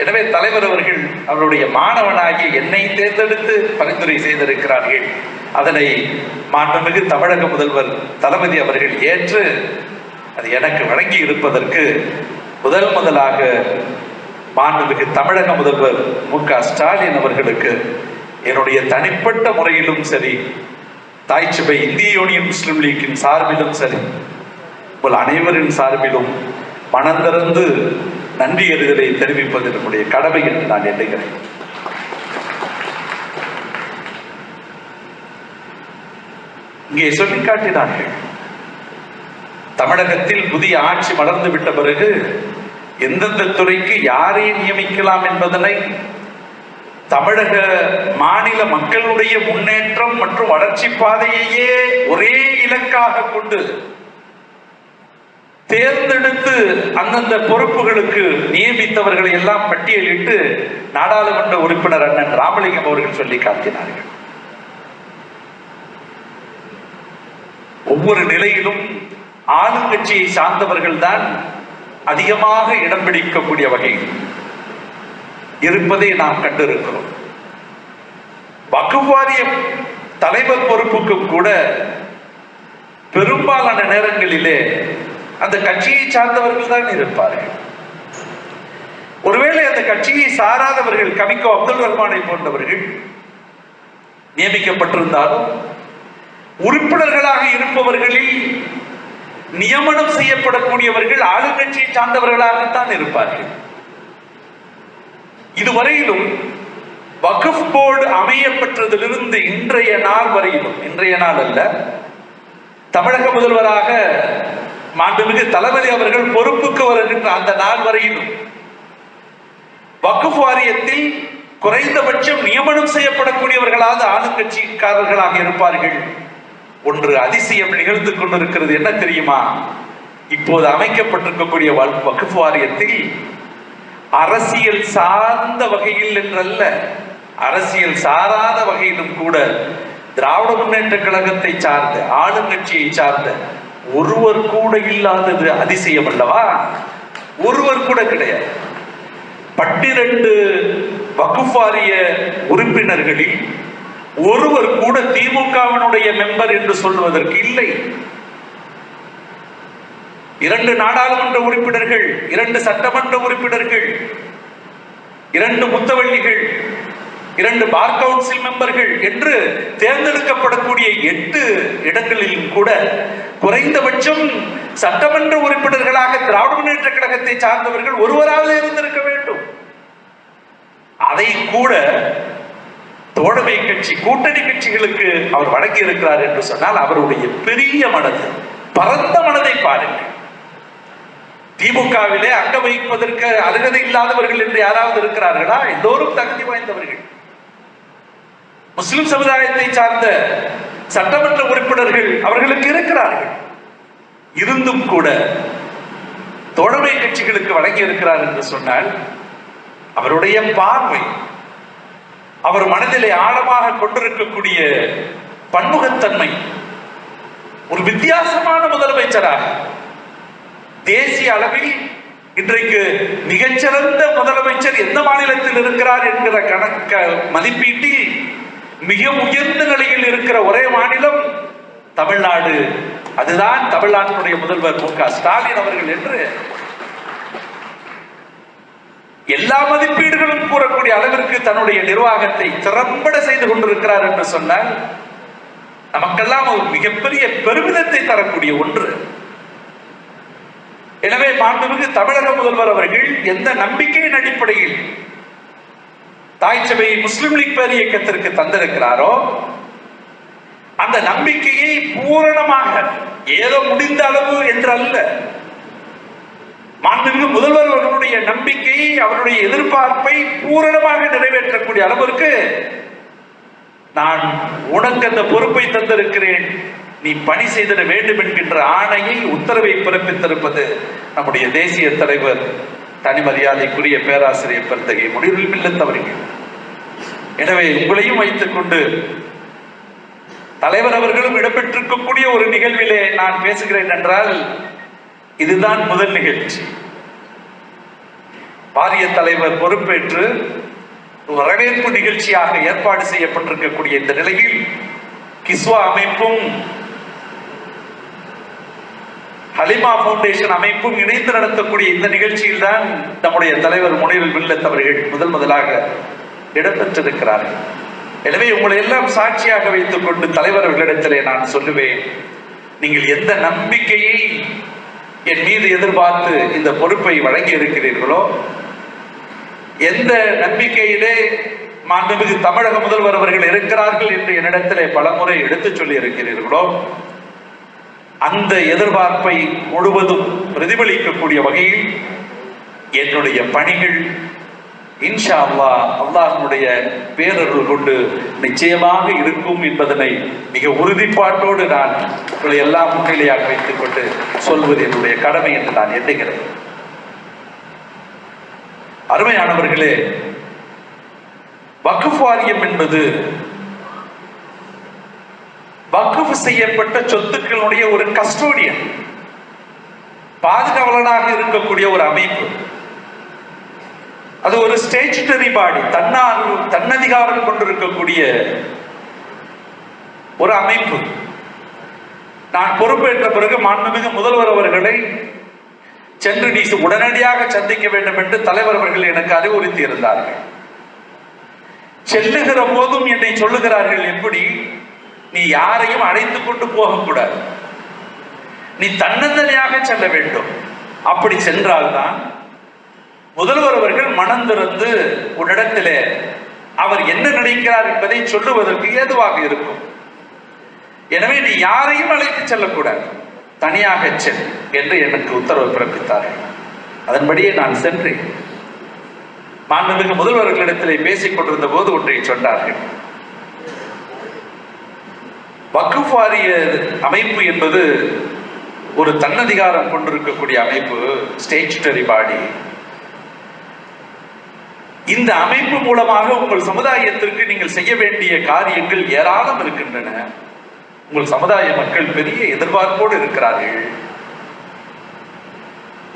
எனவே தலைவர் அவர்கள் அவருடைய மாணவனாகி என்னை தேர்ந்தெடுத்து பரிந்துரை செய்திருக்கிறார்கள். அதனை மாண்புமிகு தமிழக முதல்வர் தளபதி அவர்கள் ஏற்று அது எனக்கு வழங்கி இருப்பதற்கு முதலாக மாண்புமிகு தமிழக முதல்வர் மு.க. ஸ்டாலின் அவர்களுக்கு என்னுடைய தனிப்பட்ட முறையிலும் சரி, தாய்ச்சிபை இந்திய யூனியன் முஸ்லிம் லீக்கின் சார்பிலும் சரி, உங்கள் அனைவரின் சார்பிலும் மனந்திறந்து நன்றி அறிதலை தெரிவிப்பது நம்முடைய கடமை என்று நான் எண்ணுகிறேன். இங்கே சொல்லி காட்டினார்கள், தமிழகத்தில் புதிய ஆட்சி மலர்ந்து விட்ட பிறகு எந்தெந்த துறைக்கு யாரை நியமிக்கலாம் என்பதனை தமிழக மாநில மக்களுடைய முன்னேற்றம் மற்றும் வளர்ச்சி பாதையையே ஒரே இலக்காக கொண்டு தேர்ந்தெடுத்து அந்தந்த பொறுப்புகளுக்கு நியமித்தவர்களை எல்லாம் பட்டியலிட்டு நாடாளுமன்ற உறுப்பினர் அண்ணன் ராமலிங்கம் அவர்கள் சொல்லி காட்டினார்கள். ஒவ்வொரு நிலையிலும் ஆளுங்கட்சியை சார்ந்தவர்கள் தான் அதிகமாக இடம் பிடிக்கக்கூடிய வகையில் இருப்பதை நாம் கண்டிருக்கிறோம். வக்ஃப் வாரிய தலைவர் பொறுப்புக்கும் கூட பெரும்பாலான நேரங்களிலே அந்த கட்சியை சார்ந்தவர்கள் தான் இருப்பார்கள். ஒருவேளை அந்த கட்சியை சாராதவர்கள், கவிக்கோ அப்துல் ரஹ்மானை போன்றவர்கள் நியமிக்கப்பட்டிருந்தாலும் உறுப்பினர்களாக இருப்பவர்களில் நியமனம் செய்யப்படக்கூடியவர்கள் ஆளுங்கட்சியை சார்ந்தவர்களாகத்தான் இருப்பார்கள். இதுவரையிலும் வக்ஃப் போர்டு அமையப்பட்டதிலிருந்து இன்றைய நாள் வரையிலும், இன்றைய நாள் அல்ல, தமிழக முதல்வராக மாண்புமிகு தளபதி அவர்கள் பொறுப்புக்கு வருகின்ற அந்த நாள் வரையிலும் வக்ஃப் வாரியத்தில் குறைந்தபட்சம் நியமனம் செய்யப்படக்கூடியவர்களாவது ஆளுங்கட்சிக்காரர்களாக இருப்பார்கள். ஒன்று அதிசயம் நிகழ்ந்து கொண்டிருக்கிறது. என்ன தெரியுமா? இப்போது அமைக்கப்பட்டிருக்கக்கூடிய வக்ஃப் வாரியத்தில் அரசியல் சார்ந்த வகையில் என்றல்ல, அரசியல் சாராத வகையிலும் கூட திராவிட முன்னேற்ற கழகத்தை சார்ந்த ஆளுங்கட்சியை சார்ந்த ஒருவர் கூட இல்லாதது அதிசயம் அல்லவா? ஒருவர் கூட கிடையாது. 12 வக்ஃப் வாரிய உறுப்பினர்களில் ஒருவர் கூட திமுகவினுடைய மெம்பர் என்று சொல்வதற்கு இல்லை. 2 நாடாளுமன்ற உறுப்பினர்கள், 2 சட்டமன்ற உறுப்பினர்கள், 2 முத்தவள்ளிகள், 2 பார் கவுன்சில் மெம்பர்கள் என்று தேர்ந்தெடுக்கப்படக்கூடிய 8 இடங்களிலும் கூட குறைந்தபட்சம் சட்டமன்ற உறுப்பினர்களாக திராவிட முன்னேற்ற கழகத்தை சார்ந்தவர்கள் ஒருவராவது இருந்திருக்க வேண்டும். அதை கூட தோழமை கட்சி, கூட்டணி கட்சிகளுக்கு அவர் வழங்கி இருக்கிறார் என்று சொன்னால் அவருடைய பெரிய மனது, பரந்த மனதை பாருங்கள். திமுகவிலே அங்க வைப்பதற்கு அருகதை இல்லாதவர்கள் என்று யாராவது இருக்கிறார்களா? எல்லோரும் தகுதி வாய்ந்தவர்கள். முஸ்லிம் சமுதாயத்தை சார்ந்த சட்டமன்ற உறுப்பினர்கள் அவர்களுக்கு இருக்கிறார்கள். இருந்தும் கூட தோழமை கட்சிகளுக்கு வழங்கி இருக்கிறார் என்று சொன்னால் அவருடைய பார்வை, அவர் மனதிலே ஆழமாக கொண்டிருக்கக்கூடிய பன்முகத்தன்மை, ஒரு வித்தியாசமான முதல்மை முதலமைச்சராக தேசிய அளவில் இன்றைக்கு மிகச்சிறந்த முதலமைச்சர் எந்த மாநிலத்தில் இருக்கிறார் என்கிற கணக்க மதிப்பீட்டில் மிக உயர்ந்த நிலையில் இருக்கிற ஒரே மாநிலம் தமிழ்நாடு. அதுதான் தமிழ்நாட்டினுடைய முதல்வர் மு.க. ஸ்டாலின் அவர்கள் என்று எல்லா மதிப்பீடுகளும் கூறக்கூடிய அளவிற்கு தன்னுடைய நிர்வாகத்தை திறம்பட செய்து கொண்டிருக்கிறார் என்று சொன்னால் நமக்கெல்லாம் ஒரு மிகப்பெரிய பெருமிதத்தை தரக்கூடிய ஒன்று. எனவே மாண்புமிகு தமிழக முதல்வர் அவர்கள் எந்த நம்பிக்கையின் அடிப்படையில் தாய் சபை முஸ்லிம் லீக் பேர் இயக்கத்திற்கு தந்திருக்கிறாரோ அந்த நம்பிக்கையை பூரணமாக ஏதோ முடிந்த அளவு என்று அல்ல, மாண்புமிகு முதல்வர் அவர்களுடைய நம்பிக்கையை அவருடைய எதிர்பார்ப்பை பூரணமாக நிறைவேற்றக்கூடிய அளவிற்கு நான் உனக்கு அந்த பொறுப்பை தந்திருக்கிறேன், நீ பணி செய்திட வேண்டும் என்கின்ற ஆணையை உத்தரவை பிறப்பித்திருப்பது நம்முடைய தேசிய தலைவர் தனிமரியாதைக்குரிய பேராசிரியர் பெருந்தகை முனீருல் மில்லத் அவர்கள். எனவே உங்களையும் வைத்துக் கொண்டு தலைவர் அவர்களும் இடம்பெற்றிருக்கக்கூடிய ஒரு நிகழ்விலே நான் பேசுகிறேன் என்றால் இதுதான் முதல் நிகழ்ச்சி. வாரிய தலைவர் பொறுப்பேற்று வரவேற்பு நிகழ்ச்சியாக ஏற்பாடு செய்யப்பட்டிருக்கக்கூடிய இந்த நிலையில் கிஸ்வா அமைப்பும் ஹலிமா பவுண்டேஷன் அமைப்பும் இணைந்து நடத்தக்கூடிய இந்த நிகழ்ச்சியில் தான் நம்முடைய தலைவர் முனீருல் மில்லத் அவர்கள் முதலாக இடம்பெற்றிருக்கிறார்கள். எனவே உங்களை எல்லாம் சாட்சியாக வைத்துக் கொண்டு தலைவர் அவர்களிடத்திலே நான் சொல்லுவேன், நீங்கள் எந்த நம்பிக்கையை என் மீது எதிர்பார்த்து இந்த பொறுப்பை வழங்கி இருக்கிறீர்களோ, எந்த நம்பிக்கையிலே மாண்புமிகு தமிழக முதல்வர் அவர்கள் இருக்கிறார்கள் என்று என்னிடத்திலே பலமுறை எடுத்துச் சொல்லி இருக்கிறீர்களோ, அந்த எதிர்பார்ப்பை முழுவதும் பிரதிபலிக்கக்கூடிய வகையில் என்னுடைய பணிகள் இன்ஷா அல்லாஹ் அல்லாஹ்வுடைய பேரருள் கொண்டு நிச்சயமாக இருக்கும் என்பதனை மிக உறுதிப்பாட்டோடு நான் உங்களை எல்லாம் முன்னிலையாக வைத்துக் கொண்டு சொல்வது என்னுடைய கடமை என்று நான் எண்ணுகிறேன். அருமையானவர்களே, வக்ஃப் வாரியம் என்பது வக்ஃப் செய்யப்பட்ட சொத்துக்களுடைய ஒரு கஸ்டோடியன், பாதுகாவலனாக இருக்கக்கூடிய ஒரு அமைப்பு. அது ஒரு ஸ்டேச்சுட்டரி பாடி, தன்னதிகாரம் கொண்டிருக்கக்கூடிய ஒரு அமைப்பு. நான் பொறுப்பேற்ற பிறகு மாண்புமிகு முதல்வர் அவர்களை சென்று நீ உடனடியாக சந்திக்க வேண்டும் என்று தலைவர் அவர்கள் எனக்கு அறிவுறுத்தி இருந்தார்கள். செல்லுகிற போதும் என்னை சொல்லுகிறார்கள், எப்படி நீ யாரையும் அழைத்துக் கொண்டு போகக்கூடாது, நீ தன்னந்தனியாக செல்ல வேண்டும். அப்படி சென்றால்தான் முதல்வர் அவர்கள் மனம் திறந்து உன்னிடத்திலே அவர் என்ன நினைக்கிறார் என்பதை சொல்லுவதற்கு ஏதுவாக இருக்கும். எனவே நீ யாரையும் அழைத்து செல்லக்கூடாது, தனியாக செல் என்று எனக்கு உத்தரவு பிறப்பித்தார்கள். அதன்படியே நான் சென்றேன். மாண்புமிகு முதல்வர்களிடத்திலே பேசிக் கொண்டிருந்த போது ஒன்றை சொன்னார்கள். வக்ஃப் வாரிய அமைப்பு என்பது ஒரு தன்னதிகாரம் கொண்டிருக்கக்கூடிய அமைப்பு, ஸ்டேச்சுட்டரி பாடி. இந்த அமைப்பு மூலமாக உங்கள் சமுதாயத்திற்கு நீங்கள் செய்ய வேண்டிய காரியங்கள் ஏராளம் இருக்கின்றன. உங்கள் சமுதாய மக்கள் பெரிய எதிர்பார்ப்போடு இருக்கிறார்கள்.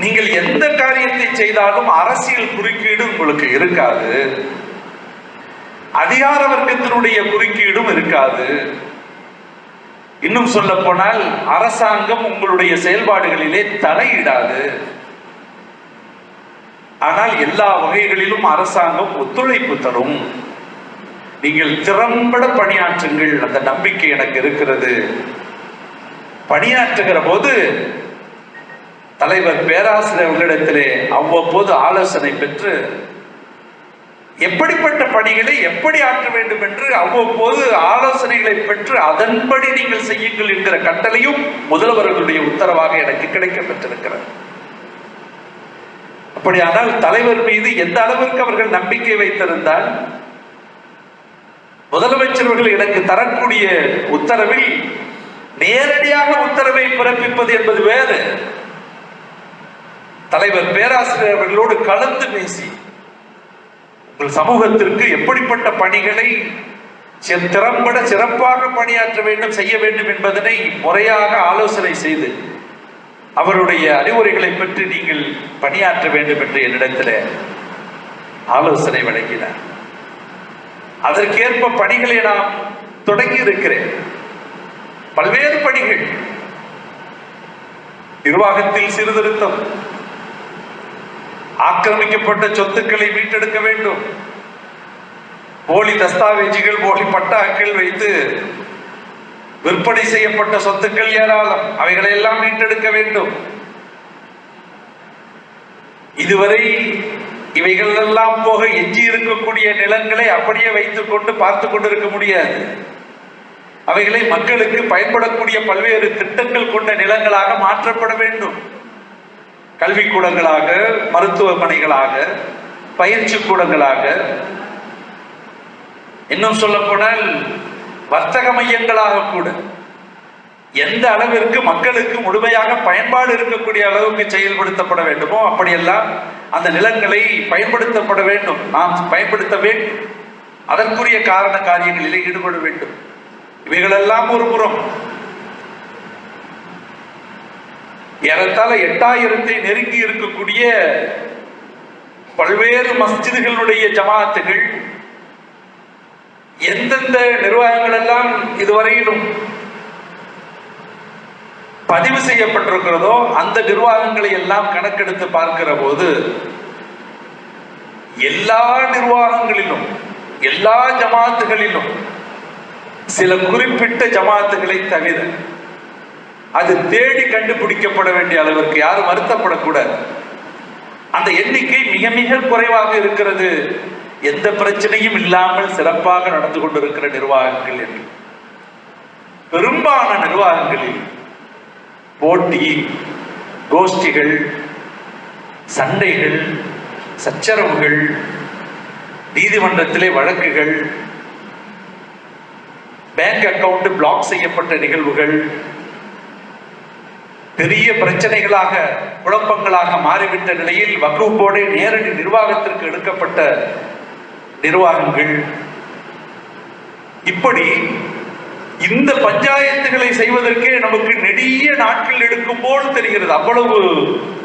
நீங்கள் எந்த காரியத்தை செய்தாலும் அரசியல் குறுக்கீடு உங்களுக்கு இருக்காது, அதிகார வர்க்கத்தினுடைய குறுக்கீடும் இருக்காது. இன்னும் சொல்ல போனால் அரசாங்கம் உங்களுடைய செயல்பாடுகளிலே தலையிடாது. ஆனால் எல்லா வகைகளிலும் அரசாங்கம் ஒத்துழைப்பு தரும். நீங்கள் திறம்பட பணியாற்றுங்கள், அந்த நம்பிக்கை எனக்கு இருக்கிறது. பணியாற்றுகிற போது தலைவர் பேராசிரியர்களிடத்திலே அவ்வப்போது ஆலோசனை பெற்று எப்படிப்பட்ட பணிகளை எப்படி ஆற்ற வேண்டும் என்று அவ்வப்போது ஆலோசனைகளை பெற்று அதன்படி நீங்கள் செய்யுங்கள் என்கிற கட்டளையும் முதல்வர்களுடைய உத்தரவாக எனக்கு கிடைக்க பெற்றிருக்கிறது. அப்படியானால் தலைவர் மீது எந்த அளவிற்கு அவர்கள் நம்பிக்கை வைத்திருந்தால், முதலமைச்சர்கள் எனக்கு தரக்கூடிய உத்தரவில் நேரடியாக உத்தரவை பிறப்பிப்பது என்பது வேறு. தலைவர் பேராசிரியர் அவர்களோடு கலந்து பேசி உங்கள் சமூகத்திற்கு எப்படிப்பட்ட பணிகளை திறம்பட சிறப்பாக பணியாற்ற வேண்டும், செய்ய வேண்டும் என்பதனை முறையாக ஆலோசனை செய்து அவருடைய அறிவுரைகளை பெற்று நீங்கள் பணியாற்ற வேண்டும் என்று என்னிடத்தில் ஆலோசனை வழங்கினார். அதற்கேற்ப பணிகளை நாம் தொடங்கி இருக்கிறேன். பல்வேறு பணிகள், நிர்வாகத்தில் சீர்திருத்தம், ஆக்கிரமிக்கப்பட்ட சொத்துக்களை மீட்டெடுக்க வேண்டும், போலி தஸ்தாவேஜுகள், போலி பட்டாக்கள் வைத்து விற்பனை செய்யப்பட்ட சொத்துக்கள் ஏராளம், அவைகளை எல்லாம் மீட்டெடுக்க வேண்டும். இதுவரை இவைகள் எல்லாம் போக எஞ்சி இருக்கக்கூடிய நிலங்களை அப்படியே வைத்துக் கொண்டு பார்த்து கொண்டிருக்க முடியாது. அவைகளை மக்களுக்கு பயன்படக்கூடிய பல்வேறு திட்டங்கள் கொண்ட நிலங்களாக மாற்றப்பட வேண்டும். கல்விக்கூடங்களாக, மருத்துவமனைகளாக, பயிற்சி கூடங்களாக, இன்னும் சொல்ல போனால் வர்த்தக மையங்களாக கூட எந்த அளவிற்கு மக்களுக்கு முழுமையாக பயன்பாடு இருக்கக்கூடிய அளவுக்கு செயல்படுத்தப்பட வேண்டுமோ அப்படியெல்லாம் அந்த நிலங்களை பயன்படுத்தப்பட வேண்டும், நாம் பயன்படுத்த வேண்டும். அதற்குரிய காரண காரியங்களிலே ஈடுபட வேண்டும். இவைகளெல்லாம் ஒரு புறம். ஏறத்தாழ 8000 நெருங்கி இருக்கக்கூடிய பல்வேறு மஸ்ஜிதுகளுடைய ஜமாத்துகள் எந்தெந்த நிர்வாகங்கள் எல்லாம் இதுவரையிலும் பதிவு செய்யப்பட்டிருக்கிறதோ அந்த நிர்வாகங்களை எல்லாம் கணக்கெடுத்து பார்க்கிற போது எல்லா நிர்வாகங்களிலும், எல்லா ஜமாத்துகளிலும் சில குறிப்பிட்ட ஜமாத்துகளை தவிர அது தேடி கண்டுபிடிக்கப்பட வேண்டிய அளவிற்கு யாரும் வருத்தப்படக்கூடாது. அந்த எண்ணிக்கை மிக மிக குறைவாக இருக்கிறது. எந்த பிரச்சனையும் இல்லாமல் சிறப்பாக நடந்து கொண்டிருக்கிற நிர்வாகங்கள் என்று. பெரும்பாலான நிர்வாகங்களில் போட்டி, கோஷ்டிகள், சண்டைகள், சச்சரவுகள், நீதிமன்றத்திலே வழக்குகள், பேங்க் அக்கவுண்ட் பிளாக் செய்யப்பட்ட நிகழ்வுகள் பெரிய பிரச்சனைகளாக, குழப்பங்களாக மாறிவிட்ட நிலையில் வக்ஃப் போர்டை நேரடி நிர்வாகத்திற்கு எடுக்கப்பட்ட நிர்வாகங்கள். இப்படி இந்த பஞ்சாயத்துகளை செய்வதற்கே நமக்கு நெடிய நாட்கள் எடுக்கும் போல் தெரிகிறது. அவ்வளவு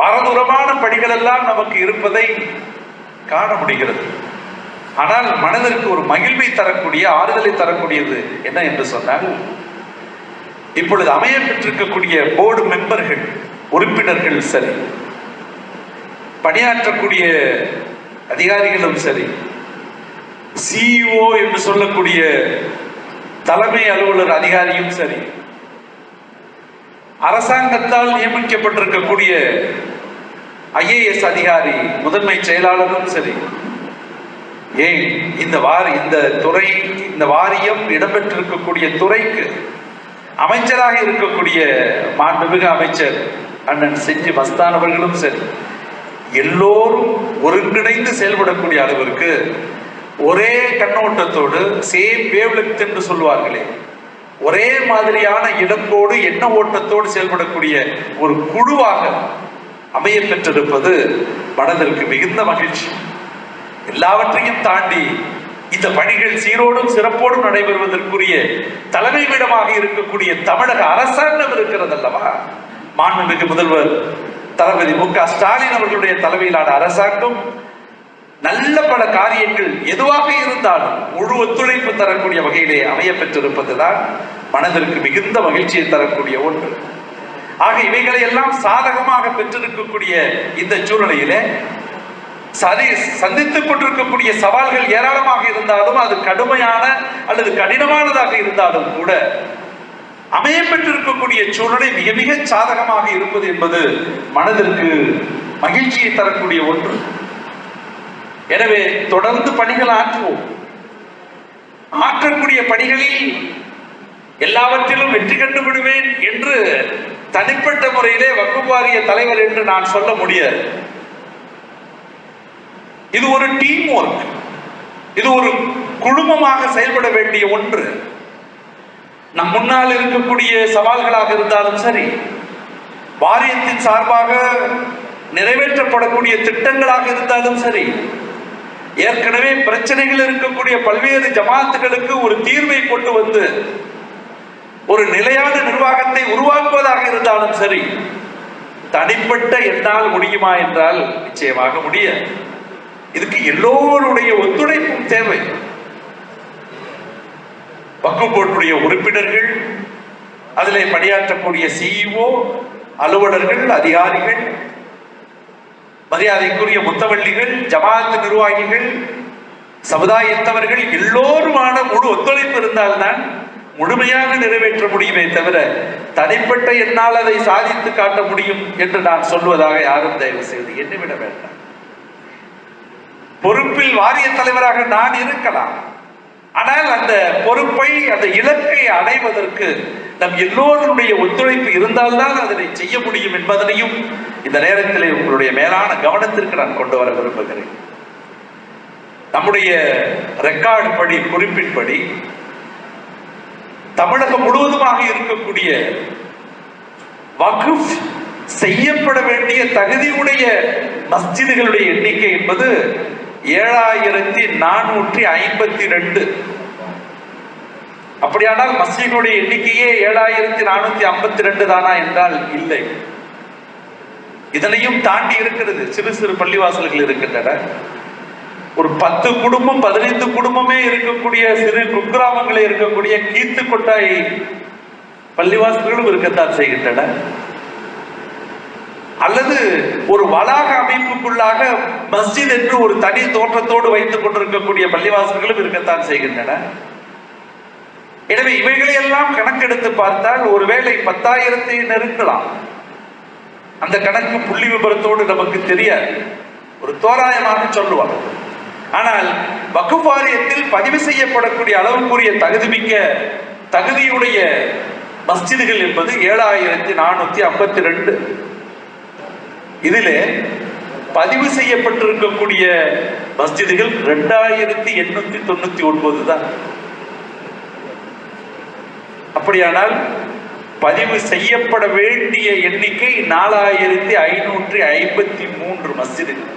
பாரதூரமான படிகள் எல்லாம் நமக்கு இருப்பதை காண முடிகிறது. ஆனால் மனதிற்கு ஒரு மகிழ்வை தரக்கூடிய, ஆறுதலை தரக்கூடியது என்ன என்று சொன்னால், இப்பொழுது அமைய பெற்றிருக்கக்கூடிய போர்டு மெம்பர்கள், உறுப்பினர்கள் சரி, பணியாற்றக்கூடிய அதிகாரிகளும் சரி, சிஇஓ என்று சொல்லக்கூடிய தலைமை அலுவலர் அதிகாரியும் சரி, அரசாங்கத்தால் நியமிக்கப்பட்டிருக்கக்கூடிய IAS அதிகாரி, முதன்மை செயலாளரும் சரி, ஏன் இந்த துறை, இந்த வாரியம் இடம்பெற்றிருக்கக்கூடிய துறைக்கு அமைச்சராக இருக்கக்கூடிய மாண்புமிகு அமைச்சர் அண்ணன் செஞ்சி மஸ்தான் அவர்களும் சரி, எல்லோரும் ஒருங்கிணைந்து செயல்படக்கூடிய அளவிற்கு ஒரே கண்ணோட்டத்தோடு, சேம் வேவ்லெங்த் என்று சொல்வார்களே, ஒரே மாதிரியான இடத்தோடு, எண்ண ஓட்டத்தோடு செயல்படக்கூடிய ஒரு குழுவாக அமைய பெற்றிருப்பது மனதிற்கு மிகுந்த மகிழ்ச்சி. எல்லாவற்றையும் தாண்டி இந்த பணிகள் சீரோடும் சிறப்போடும் நடைபெறுவதற்குரிய தலைமையிடமாக இருக்கக்கூடிய தமிழக அரசாங்கம் இருக்கிறது அல்லவா? மாண்புமிகு முதல்வர் தளபதி மு.க. ஸ்டாலின் அவர்களுடைய தலைமையிலான அரசாங்கம் நல்ல பல காரியங்கள் எதுவாக இருந்தாலும் முழு ஒத்துழைப்பு தரக்கூடிய வகையிலே அமைய பெற்றிருப்பதுதான் மனதிற்கு மிகுந்த மகிழ்ச்சியை தரக்கூடிய ஒன்று. ஆக இவைகளை எல்லாம் சாதகமாக பெற்றிருக்கக்கூடிய இந்த சூழ்நிலையிலே சந்தித்துக் கொண்டிருக்கக்கூடிய சவால்கள் ஏராளமாக இருந்தாலும், அது கடுமையான அல்லது கடினமானதாக இருந்தாலும் கூட அமைய பெற்றிருக்கக்கூடிய சூழ்நிலை மிக மிக சாதகமாக இருப்பது என்பது மனதிற்கு மகிழ்ச்சியை தரக்கூடிய ஒன்று. எனவே தொடர்ந்து பணிகள் ஆற்றுவோம். ஆற்றக்கூடிய பணிகளில் எல்லாவற்றிலும் வெற்றி கண்டு விடுவேன் என்று தனிப்பட்ட முறையிலே வக்ஃப் வாரிய தலைவர் என்று நான் சொல்ல முடியாது. இது ஒரு டீம் ஒர்க், இது ஒரு குழுமமாக செயல்பட வேண்டிய ஒன்று. நம் முன்னால் இருக்கக்கூடிய சவால்களாக இருந்தாலும் சரி, வாரியத்தின் சார்பாக நிறைவேற்றப்படக்கூடிய திட்டங்களாக இருந்தாலும் சரி, ஏற்கனவே பிரச்சனைகள் இருக்கக்கூடிய பல்வேறு ஜமாத்துகளுக்கு ஒரு தீர்வை கொண்டு வந்து ஒரு நிலையான நிர்வாகத்தை உருவாக்குவதாக இருந்தாலும் சரி, தனிப்பட்ட என்னால் முடியுமா என்றால் நிச்சயமாக முடியாது. இதுக்கு எல்லோருடைய ஒத்துழைப்பும் தேவை. வக்ஃப் போர்டுடைய உறுப்பினர்கள், அதிலே பணியாற்றக்கூடிய சிஇஓ, அலுவலர்கள், அதிகாரிகள், மரியாதைக்குரிய முத்தவள்ளிகள், ஜமாத் நிர்வாகிகள், சமுதாயத்தவர்கள் எல்லோருமான முழு ஒத்துழைப்பு இருந்தால்தான் முழுமையாக நிறைவேற்ற முடியுமே தவிர தனிப்பட்ட என்னால் அதை சாதித்து காட்ட முடியும் என்று நான் சொல்வதாக யாரும் தயவு செய்து எண்ணிவிட வேண்டாம். பொறுப்பில் வாரிய தலைவராக நான் இருக்கலாம், ஆனால் அந்த பொறுப்பை, அந்த இலக்கை அடைவதற்கு நம் எல்லோருடைய ஒத்துழைப்பு இருந்தால்தான் அதனை செய்ய முடியும் என்பதனையும் இந்த நேரத்தில் உங்களுடைய மேலான கவனத்திற்கு நான் கொண்டு வர விரும்புகிறேன். நம்முடைய ரெக்கார்டு படி, குறிப்பின்படி தமிழகம் முழுவதுமாக இருக்கக்கூடிய வக்ஃப் செய்யப்பட வேண்டிய தகுதியுடைய மஸ்ஜிதுகளுடைய எண்ணிக்கை என்பது 7452. அப்படியானால் மஸ்ஜிதுடைய எண்ணிக்கையே 7452 தானா என்றால் இல்லை. இதனையும் தாண்டி இருக்கிறது. சிறு சிறு பள்ளிவாசல்கள் இருக்கின்றன. ஒரு 10 குடும்பம் 15 குடும்பமே இருக்கக்கூடிய சிறு குக்கிராமங்களில் இருக்கக்கூடிய கீத்து கொட்டாய் பள்ளிவாசல்களும் இருக்கத்தான் செய்கின்றன. அல்லது ஒரு வளாக அமைப்புக்குள்ளாக மஸ்ஜித் என்று ஒரு தனி தோற்றத்தோடு வைத்துக் கொண்டிருக்கக்கூடிய பள்ளிவாசல்களும் இருக்கத்தான் செய்கின்றன. எனவே இவைகளை எல்லாம் கணக்கெடுத்து பார்த்தால் ஒருவேளை 10,000 நெருங்கலாம். அந்த கணக்கு புள்ளி விபரத்தோடு நமக்கு தெரியாது, ஒரு தோராயமாக சொல்லுவாங்க. ஆனால் வக்ஃப் வாரியத்தில் பதிவு செய்யப்படக்கூடிய அளவுக்குரிய தகுதியுடைய மஸ்ஜிதுகள் என்பது 7452. இதிலே பதிவு செய்யப்பட்டிருக்கக்கூடிய மஸ்ஜிதுகள் 2899 தான். அப்படியானால் பதிவு செய்யப்பட வேண்டிய எண்ணிக்கை 4553 மஸ்ஜிதுகள்.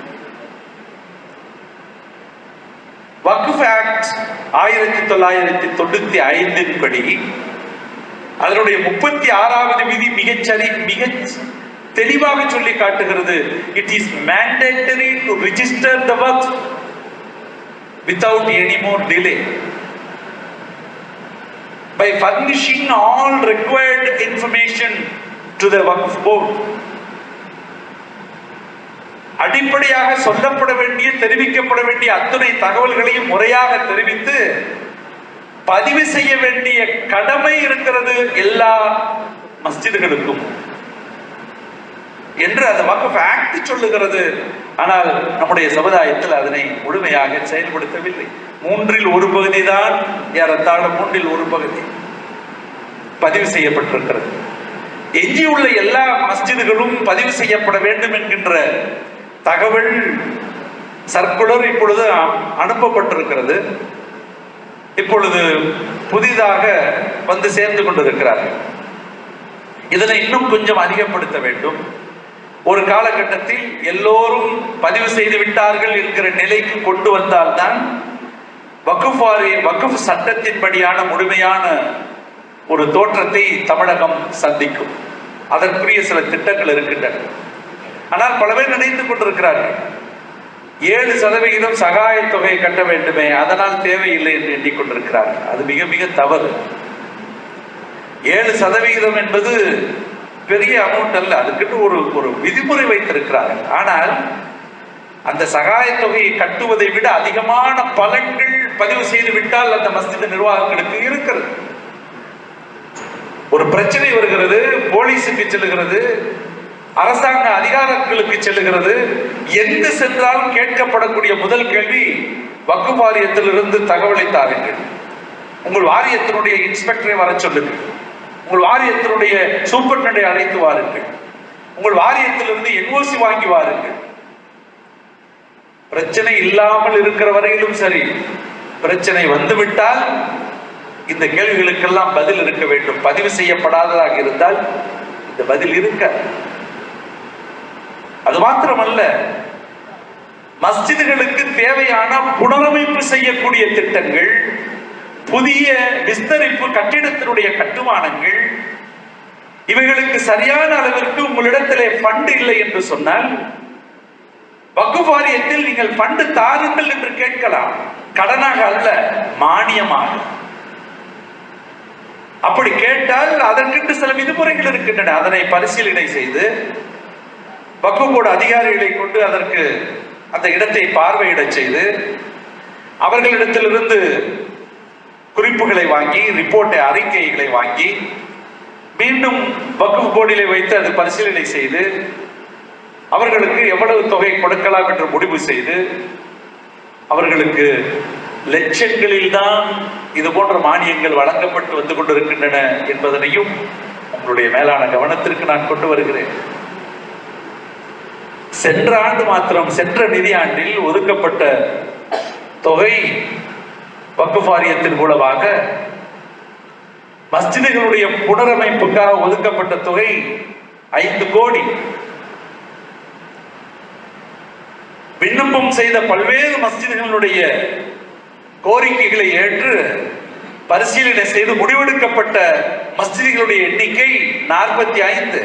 வக்ஃப் ஆக்ட் 1995 படி அதனுடைய 36வது விதி மிக தெளிவாக சொல்லி காட்டுகிறது. It is mandatory to register the Waqf without any more delay by furnishing all required information to the waqf board. அடிப்படையாக சொல்லப்பட வேண்டிய, தெரிவிக்கப்பட வேண்டிய அத்தனை தகவல்களையும் முறையாக தெரிவித்து பதிவு செய்ய வேண்டிய கடமை இருக்கிறது எல்லா மஸ்ஜிதுகளுக்கும் என்று அந்த வக்ஃப் ஆக்ட் சொல்லுகிறது. ஆனால் நம்முடைய சமுதாயத்தில் அதனை முழுமையாக செயல்படுத்தவில்லை. 1/3 பகுதி தான், ஏறத்தாழ 1/3 பகுதி பதிவு செய்யப்பட்டிருக்கிறது. எஞ்சியுள்ள எல்லா மஸ்ஜிதுகளும் பதிவு செய்யப்பட வேண்டும் என்கின்ற தகவல் சர்க்குலர் இப்பொழுது அனுப்பப்பட்டிருக்கிறது. இப்பொழுது புதிதாக வந்து சேர்ந்து கொண்டிருக்கிறார்கள். இதனை இன்னும் கொஞ்சம் அதிகப்படுத்த வேண்டும். ஒரு காலகட்டத்தில் எல்லோரும் பதிவு செய்து விட்டார்கள் என்கிற நிலைக்கு கொண்டு வந்தால்தான் வக்ஃப் சட்டத்தின்படியான முழுமையான ஒரு தோற்றத்தை தமிழகம் சந்திக்கும். அதற்குரிய சில திட்டங்கள் இருக்கின்றன. ஆனால் பல பேர் நினைத்துக் கொண்டிருக்கிறார்கள் 7% சகாய தொகையை கட்ட வேண்டுமே, அதனால் தேவையில்லை என்று எண்ணிக்கொண்டிருக்கிறார்கள். அது மிக மிக தவறு. 7% என்பது பெரிய அமௌண்ட் அல்ல. அதுக்கு ஒரு விதிமுறை வைத்திருக்கிறார்கள். ஆனால் அந்த சகாய தொகையை கட்டுவதை விட அதிகமான பலன்கள் பதிவு செய்து விட்டால் அந்த மஸ்ஜித் நிர்வாகங்களுக்கு இருக்கிறது. ஒரு பிரச்சனை வருகிறது, போலீஸுக்கு செல்லுகிறது, அரசாங்க அதிகாரங்களுக்கு செல்லுகிறது. எங்கு சென்றாலும் கேட்கப்படக்கூடிய முதல் கேள்வி, வக்ஃப் வாரியத்திலிருந்து தகவலை தாருங்கள், உங்கள் வாரியத்தினுடைய இன்ஸ்பெக்டரை வர சொல்லுங்கள், உங்கள் வாரியத்தினுடைய சூப்பர்டெண்டை அழைத்து வாருங்கள், உங்கள் வாரியத்திலிருந்து என்ஓசி வாங்கி வாருங்கள். பிரச்சனை இல்லாமல் இருக்கிற வரையிலும் சரி, பிரச்சனை வந்துவிட்டால் இந்த கேள்விகளுக்கெல்லாம் பதில் இருக்க வேண்டும். பதிவு செய்யப்படாததாக இருந்தால் இந்த பதில் இருக்க. அது மாத்திரமல்ல, மஸ்ஜிதுகளுக்கு தேவையான புனரமைப்பு செய்யக்கூடிய திட்டங்கள், புதிய விஸ்தரிப்பு, கட்டிடத்தினுடைய கட்டுமானங்கள், இவைகளுக்கு சரியான அளவிற்கு உங்களிடத்திலே ஃபண்ட் முடியவில்லை என்று சொன்னால் வக்ஃப் வாரியத்தில் நீங்கள் ஃபண்டு தாருங்கள் என்று கேட்கலாம், கடனாக அல்ல, மானியமாக. அப்படி கேட்டால் அதற்கென்று சில விதிமுறைகள் இருக்கின்றன. அதனை பரிசீலனை செய்து வக்ஃப் போர்டு அதிகாரிகளை கொண்டு அதற்கு அந்த இடத்தை பார்வையிட செய்து அவர்களிடத்திலிருந்து குறிப்புகளை வாங்கி, ரிப்போர்ட்டை, அறிக்கைகளை வாங்கி மீண்டும் வக்ஃப் போர்டிலே வைத்து அது பரிசீலனை செய்து அவர்களுக்கு எவ்வளவு தொகை கொடுக்கலாம் என்று முடிவு செய்து அவர்களுக்கு லட்சங்களில் தான் இது போன்ற மானியங்கள் வழங்கப்பட்டு வந்து கொண்டிருக்கின்றன என்பதனையும் உங்களுடைய மேலான கவனத்திற்கு நான் கொண்டு வருகிறேன். சென்ற ஆண்டு மாத்திரம், சென்ற நிதியாண்டில் ஒதுக்கப்பட்ட தொகை வக்ஃப் வாரியத்தின் மூலமாக மஸ்ஜிதுகளுடைய புனரமைப்புக்காக ஒதுக்கப்பட்ட தொகை 5 கோடி. விண்ணப்பம் செய்த பல்வேறு மஸ்ஜிதுகளுடைய கோரிக்கைகளை ஏற்று பரிசீலனை செய்து முடிவெடுக்கப்பட்ட மஸ்ஜிதுகளுடைய எண்ணிக்கை 45.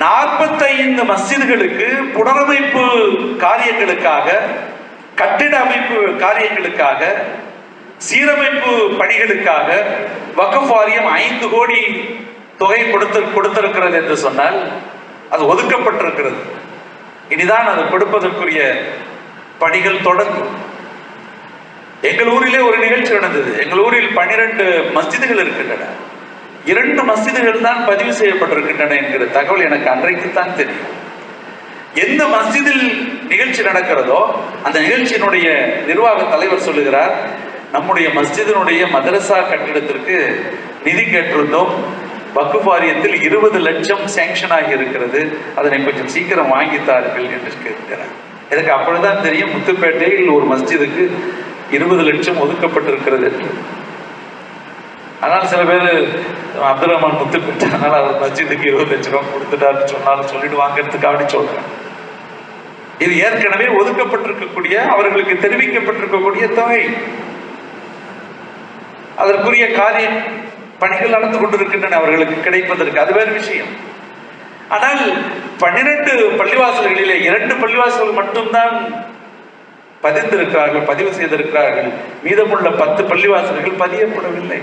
45 மஸ்ஜிதுகளுக்கு புனரமைப்பு காரியங்களுக்காக, கட்டிட அமைப்பு காரியங்களுக்காக, சீரமைப்பு பணிகளுக்காக வக்ஃப் வாரியம் 5 கோடி தொகை கொடுத்திருக்கிறது என்று சொன்னால் அது ஒதுக்கப்பட்டிருக்கிறது. இனிதான் அது கொடுப்பதற்குரிய பணிகள் தொடங்கும். எங்கள் ஊரிலே ஒரு நிகழ்ச்சி நடந்தது. எங்கள் ஊரில் 12 மஸ்ஜிதுகள் இருக்கின்றன. 2 மஸ்ஜிதுகள் தான் பதிவு செய்யப்பட்டிருக்கின்றன என்கிற தகவல் எனக்கு அன்றைக்கு தான் தெரியும். எந்த மஸ்ஜிதில் நிகழ்ச்சி நடக்கிறதோ அந்த நிகழ்ச்சியினுடைய நிர்வாக தலைவர் சொல்லுகிறார், நம்முடைய மஸ்ஜிதினுடைய மதரசா கட்டிடத்திற்கு நிதி கேட்டிருந்தோம், வக்ஃப் வாரியத்தில் 20 லட்சம் சேங்ஷன் ஆகி இருக்கிறது, அதனை கொஞ்சம் சீக்கிரம் வாங்கித்தார்கள் என்று கேட்கிறார். எனக்கு அப்பொழுதுதான் தெரியும் முத்துப்பேட்டையில் ஒரு மஸ்ஜிதுக்கு 20 லட்சம் ஒதுக்கப்பட்டிருக்கிறது. ஆனால் சில பேர் அப்துல் ரஹ்மான் முத்துப்பேட்டை, அதனால அவர் மஸ்ஜிதுக்கு 20 லட்சம் ரூபாய் கொடுத்துட்டாருன்னு சொன்னாலும் சொல்லிடுவாங்கிறதுக்காக சொல்றேன். இது ஏற்கனவே ஒதுக்கப்பட்டிருக்கக்கூடிய, அவர்களுக்கு தெரிவிக்கப்பட்டிருக்கக்கூடிய தொகை. அதற்குரிய காரிய பணிகள் நடந்து கொண்டிருக்கின்றன அவர்களுக்கு கிடைப்பதற்கு, அது வேறு விஷயம். ஆனால் 12 பள்ளிவாசல்களிலே 2 பள்ளிவாசல்கள் மட்டும்தான் பதிவு செய்திருக்கிறார்கள். மீதமுள்ள 10 பள்ளிவாசல்கள் பதியப்படவில்லை.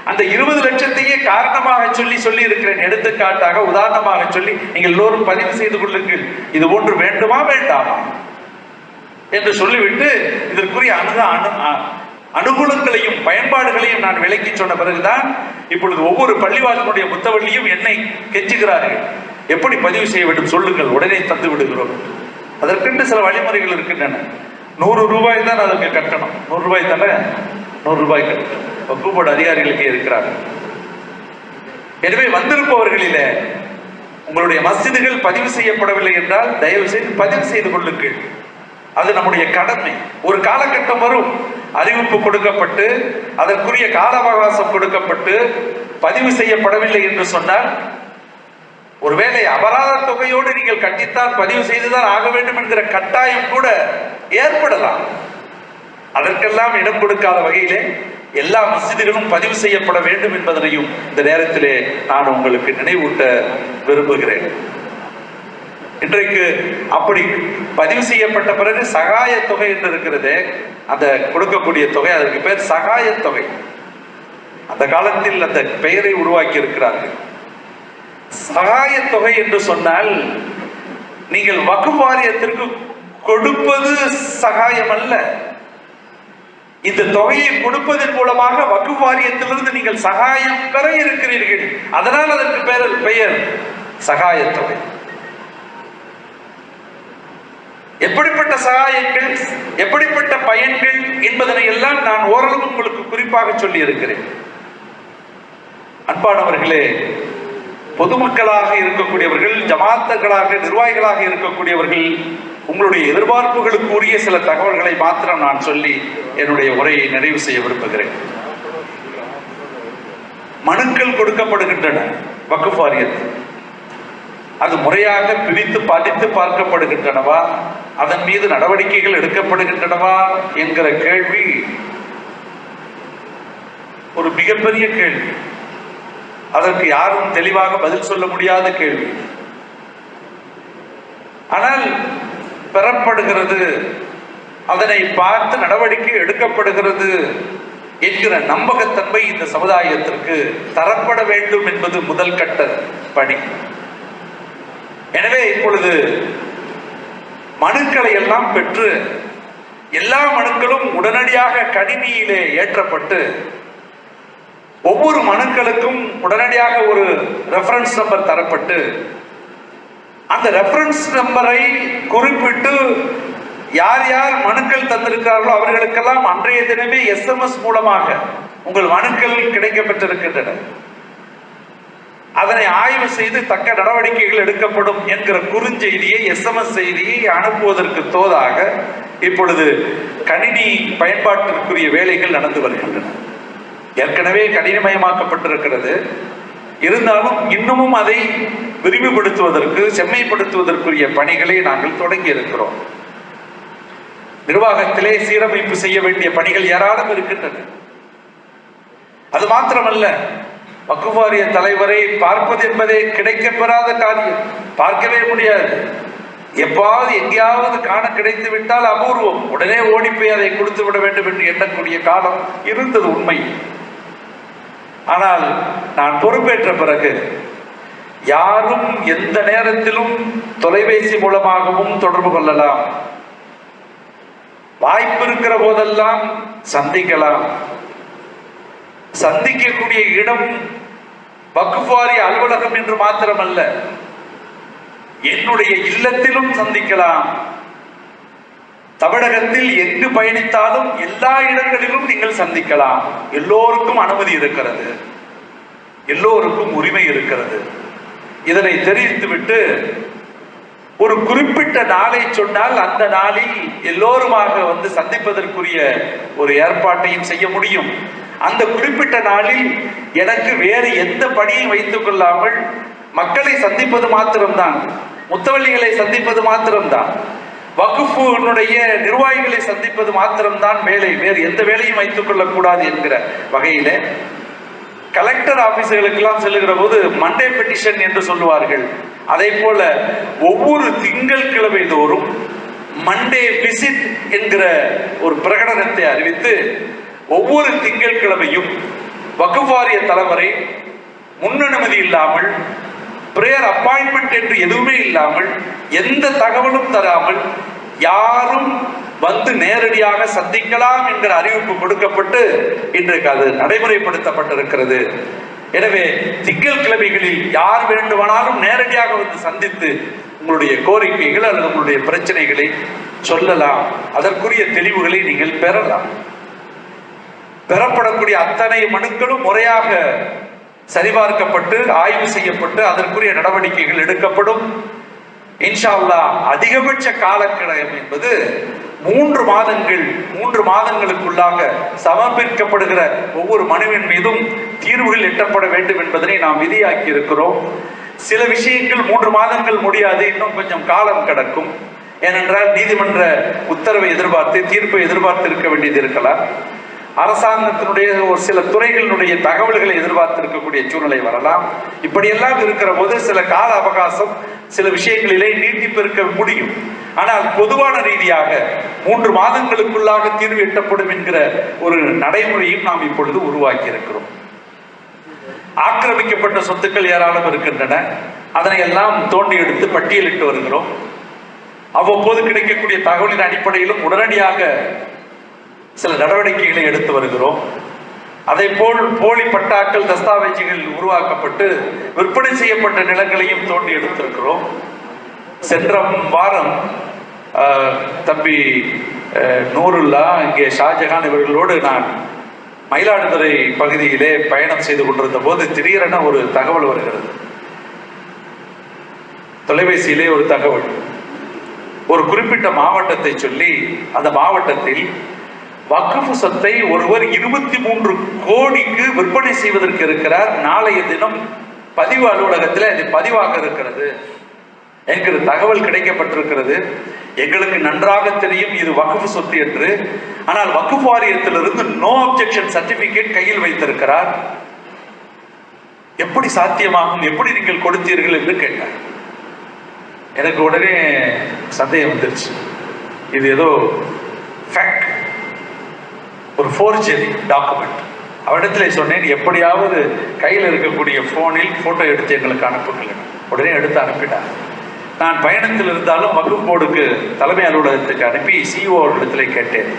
அந்த 20 லட்சத்தையே காரணமாக சொல்லி இருக்கிறேன். எடுத்துக்காட்டாக, உதாரணமாக சொல்லி நீங்கள் எல்லோரும் பதிவு செய்து கொள்ளுங்கள், இது ஒன்று வேண்டுமா வேண்டாமா என்று சொல்லிவிட்டு இதற்குரிய அனுகூலங்களையும் பயன்பாடுகளையும் நான் விளக்கி சொன்ன பிறகுதான் இப்பொழுது ஒவ்வொரு பள்ளிவாசலுடைய முத்தவள்ளியும் என்னை கெஞ்சுகிறார்கள், எப்படி பதிவு செய்ய வேண்டும் சொல்லுங்கள், உடனே தந்து விடுகிறோம். அதற்கென்று சில வழிமுறைகள் இருக்கின்றன. 100 ரூபாய் தான் அதற்கு கட்டணம். 100 ரூபாய் தானே, 100 ரூபாய் கட்டணம் வக்ஃப் போர்டு அதிகாரிகளுக்கு இருக்கிறார்கள். எனவே வந்திருப்பவர்களிலே உங்களுடைய மஸ்ஜிதுகள் பதிவு செய்யப்படவில்லை என்றால் தயவு செய்து பதிவு செய்து கொள்ளுங்கள். அது நம்முடைய கடமை. ஒரு காலகட்டம் வரும், அறிவிப்பு கொடுக்கப்பட்டு அதற்குரிய கால அவகாசம் கொடுக்கப்பட்டு பதிவு செய்யப்படவில்லை என்று சொன்னால், ஒருவேளை அபராத தொகையோடு நீங்கள் கட்டித்தான் பதிவு செய்துதான் ஆக வேண்டும் என்கிற கட்டாயம் கூட ஏற்படலாம். அதற்கெல்லாம் இடம் கொடுக்காத வகையிலே எல்லா மஸ்ஜிதுகளும் பதிவு செய்யப்பட வேண்டும் என்பதனையும் இந்த நேரத்திலே நான் உங்களுக்கு நினைவூட்ட விரும்புகிறேன். இன்றைக்கு அப்படி பதிவு செய்யப்பட்ட பிறகு சகாய தொகை என்று இருக்கிறது, அந்த கொடுக்கக்கூடிய தொகை, அதற்கு பேர் சகாய தொகை. அந்த காலத்தில் அந்த பெயரை உருவாக்கி இருக்கிறார்கள். சகாய தொகை என்று சொன்னால் நீங்கள் வக்ஃப் வாரியத்திற்கு கொடுப்பது சகாயம் அல்ல. இந்த தொகையை கொடுப்பதன் மூலமாக வக்ஃப் வாரியத்திலிருந்து நீங்கள் சகாயம் பெற இருக்கிறீர்கள். அதனால் அதற்கு பெயர் சகாய தொகை. எப்படிப்பட்ட சகாயங்கள், எப்படிப்பட்ட பயன்கள் என்பதனை எல்லாம் நான் ஓரளவு உங்களுக்கு குறிப்பாக சொல்லி இருக்கிறேன். அன்பானவர்களே, பொதுமக்களாக இருக்கக்கூடியவர்கள், ஜமாத்துகளாக, நிர்வாகிகளாக இருக்கக்கூடியவர்கள், உங்களுடைய எதிர்பார்ப்புகளுக்கு உரிய சில தகவல்களை மாத்திரம் நான் சொல்லி என்னுடைய உரையை நிறைவு செய்ய விரும்புகிறேன். மனுக்கள் கொடுக்கப்படுகின்றன வக்ஃப் வாரியத்தில். அது முறையாக பிரித்து படித்து பார்க்கப்படுகின்றனவா, அதன் மீது நடவடிக்கைகள் எடுக்கப்படுகின்றனவா என்கிற கேள்வி ஒரு மிகப்பெரிய கேள்வி. அதற்கு யாரும் தெளிவாக பதில் சொல்ல முடியாத கேள்வி. ஆனால் பெறப்படுகிறது, அதனை பார்த்து நடவடிக்கை எடுக்கப்படுகிறது என்கிற நம்பகத்தன்மை இந்த சமுதாயத்திற்கு தரப்பட வேண்டும் என்பது முதல் கட்ட பணி. எனவே இப்பொழுது மனுக்களை எல்லாம் பெற்று எல்லா மனுக்களும் உடனடியாக கணினியிலே ஏற்றப்பட்டு ஒவ்வொரு மனுக்களுக்கும் உடனடியாக ஒரு ரெஃபரன்ஸ் நம்பர் தரப்பட்டு அந்த ரெஃபரன்ஸ் நம்பரை குறிப்பிட்டு யார் யார் மனுக்கள் தந்திருக்கிறார்களோ அவர்களுக்கெல்லாம் அன்றைய தினமே எஸ்எம்எஸ் மூலமாக உங்கள் மனுக்கள் கிடைக்கப்பட்டிருக்கின்றன, அதனை ஆய்வு செய்து தக்க நடவடிக்கைகள் எடுக்கப்படும் என்கிற குறுஞ்செய்தியை, எஸ்எம்எஸ் செய்தியை அனுப்புவதற்கு தோதாக இப்பொழுது கணினி பயன்பாட்டிற்குரிய வேலைகள் நடந்து வருகின்றன. ஏற்கனவே கணினிமயமாக்கப்பட்டிருக்கிறது. இருந்தாலும் இன்னமும் அதை விரிவுபடுத்துவதற்கு, செம்மைப்படுத்துவதற்குரிய பணிகளை நாங்கள் தொடங்கி இருக்கிறோம். நிர்வாகத்திலே சீரமைப்பு செய்ய வேண்டிய பணிகள் ஏராளம் இருக்கின்றன. அது மாத்திரமல்ல, வக்ஃப் வாரிய தலைவரை பார்ப்பது என்பதே கிடைக்கப்பெறாத காரியம், பார்க்கவே முடியாது. எப்பாவது எங்கேயாவது காண கிடைத்து விட்டால் அபூர்வம், உடனே ஓடி போய் அதை கொடுத்து விட வேண்டும் என்று எண்ணக்கூடிய காலம் இருந்தது, உண்மை. ஆனால் நான் பொறுப்பேற்ற பிறகு யாரும் எந்த நேரத்திலும் தொலைபேசி மூலமாகவும் தொடர்பு கொள்ளலாம், வாய்ப்பு இருக்கிற போதெல்லாம் சந்திக்கலாம். சந்திக்கக்கூடிய இடம் வக்ஃப் வாரிய அலுவலகம் என்று மாத்திரமல்ல, என்னுடைய இல்லத்திலும் சந்திக்கலாம். தமிழகத்தில் எங்கு பயணித்தாலும் எல்லா இடங்களிலும் நீங்கள் சந்திக்கலாம். எல்லோருக்கும் அனுமதி இருக்கிறது, எல்லோருக்கும் உரிமை இருக்கிறது. இதனை தெரிவித்துவிட்டு ஒரு குறிப்பிட்ட நாளை சொன்னால் அந்த நாளில் எல்லோருமாக வந்து சந்திப்பதற்குரிய ஒரு ஏற்பாட்டையும் செய்ய முடியும். அந்த குறிப்பிட்ட நாளில் எனக்கு வேறு எந்த பணியும் வைத்துக் கொள்ளாமல் மக்களை சந்திப்பது மாத்திரம்தான், முத்தவள்ளிகளை சந்திப்பது மாத்திரம்தான், வக்ஃபுனுடைய நிர்வாகிகளை சந்திப்பது மாத்திரம்தான் வேலை, வேறு எந்த வேலையும் வைத்துக் கொள்ளக்கூடாது என்கிற வகையில கலெக்டர் ஆபீஸ்களுக்கெல்லாம் செல்லுகிற போது மண்டே பெட்டிஷன் என்று சொல்லுவார்கள். அதே போல ஒவ்வொரு திங்கட்கிழமை தோறும் மண்டே விசிட் என்கிற ஒரு பிரகடனத்தை அறிவித்து ஒவ்வொரு திங்கட்கிழமையும் வக்ஃப் வாரிய தலைவரை முன்னனுமதி இல்லாமல், பிரேயர் அப்பாயின்மெண்ட் என்று எதுவுமே இல்லாமல், எந்த தகவலும் தராமல் யாரும் வந்து நேரடியாக சந்திக்கலாம் என்கிற அறிவிப்பு கொடுக்கப்பட்டு இன்றைக்கு அது நடைமுறைப்படுத்தப்பட்டிருக்கிறது. எனவே திங்கட்கிழமைகளில் யார் வேண்டுமானாலும் நேரடியாக வந்து சந்தித்து உங்களுடைய கோரிக்கைகள் அல்லது உங்களுடைய பிரச்சனைகளை சொல்லலாம், அதற்குரிய தெளிவுகளை நீங்கள் பெறலாம். பெறப்படக்கூடிய அத்தனை மனுக்களும் முறையாக சரிபார்க்கப்பட்டு ஆய்வு செய்யப்பட்டு அதற்குரிய நடவடிக்கைகள் எடுக்கப்படும். இன்ஷா அல்லாஹ் அதிகபட்ச காலக்கெடு என்பது 3 மாதங்கள். 3 மாதங்களுக்குள்ளாக சமர்ப்பிக்கப்படுகிற ஒவ்வொரு மனுவின் மீதும் தீர்வுகள் எட்டப்பட வேண்டும் என்பதனை நாம் விதியாக்கி இருக்கிறோம். சில விஷயங்கள் 3 மாதங்கள் முடியாது, இன்னும் கொஞ்சம் காலம் கிடக்கும். ஏனென்றால் நீதிமன்ற உத்தரவை எதிர்பார்த்து, தீர்ப்பை எதிர்பார்த்து இருக்க வேண்டியது இருக்கலாம். அரசாங்கத்தினுடைய ஒரு சில துறைகளினுடைய தகவல்களை எதிர்பார்த்திருக்கக்கூடிய சூழ்நிலை வரலாம். இப்படியெல்லாம் இருக்கிற போது சில கால அவகாசம் சில விஷயங்களிலே நீட்டிப்பு இருக்க முடியும். ஆனால் பொதுவான ரீதியாக 3 மாதங்களுக்குள்ளாக தீர்வு எட்டப்படும் என்கிற ஒரு நடைமுறையும் நாம் இப்பொழுது உருவாக்கி இருக்கிறோம். ஆக்கிரமிக்கப்பட்ட சொத்துக்கள் ஏராளம் இருக்கின்றன. அதனை எல்லாம் தோண்டி எடுத்து பட்டியலிட்டு வருகிறோம். அவ்வப்போது கிடைக்கக்கூடிய தகவலின் அடிப்படையிலும் உடனடியாக சில நடவடிக்கைகளை எடுத்து வருகிறோம். அதே போல் போலி பட்டாக்கள், தஸ்தாவேஜுகள் உருவாக்கப்பட்டு விற்பனை செய்யப்பட்ட நிலங்களையும் தோண்டி எடுத்திருக்கிறோம். சென்ற வாரம் தம்பி நூருல்லா, இங்கே ஷாஜகான் இவர்களோடு நான் மயிலாடுதுறை பகுதியிலே பயணம் செய்து கொண்டிருந்த போது திடீரென ஒரு தகவல் வருகிறது. தொலைபேசியிலே ஒரு தகவல், ஒரு குறிப்பிட்ட மாவட்டத்தை சொல்லி அந்த மாவட்டத்தில் வக்ஃப் சொத்தை ஒருவர் 23 கோடிக்கு விற்பனை செய்வதற்கு இருக்கிறார், நாளைய தினம் பதிவு அலுவலகத்தில் அது பதிவாக இருக்கிறது என்கிற தகவல் கிடைக்கப்பட்டிருக்கிறது. எங்களுக்கு நன்றாக தெரியும் இது வக்ஃப் சொத்து என்று. ஆனால் வக்ஃப் வாரியத்திலிருந்து நோ அப்ஜெக்ஷன் சர்டிபிகேட் கையில் வைத்திருக்கிறார். எப்படி சாத்தியமாகும், எப்படி நீங்கள் கொடுத்தீர்கள் என்று கேட்டார். எனக்கு உடனே சந்தேகம் வந்துருச்சு, இது ஏதோ ஃபேக், ஒரு ஃபோர்ஜரி டாக்குமெண்ட். அவரிடத்துல சொன்னேன், எப்படியாவது கையில் இருக்கக்கூடிய ஃபோனில் ஃபோட்டோ எடுத்து எங்களுக்கு அனுப்புங்கள். உடனே எடுத்து அனுப்பிட்டார். நான் பயணத்தில் இருந்தாலும் வகுப்பு போர்டுக்கு தலைமை அலுவலகத்துக்கு அனுப்பி சிஓ இடத்துல கேட்டேன்.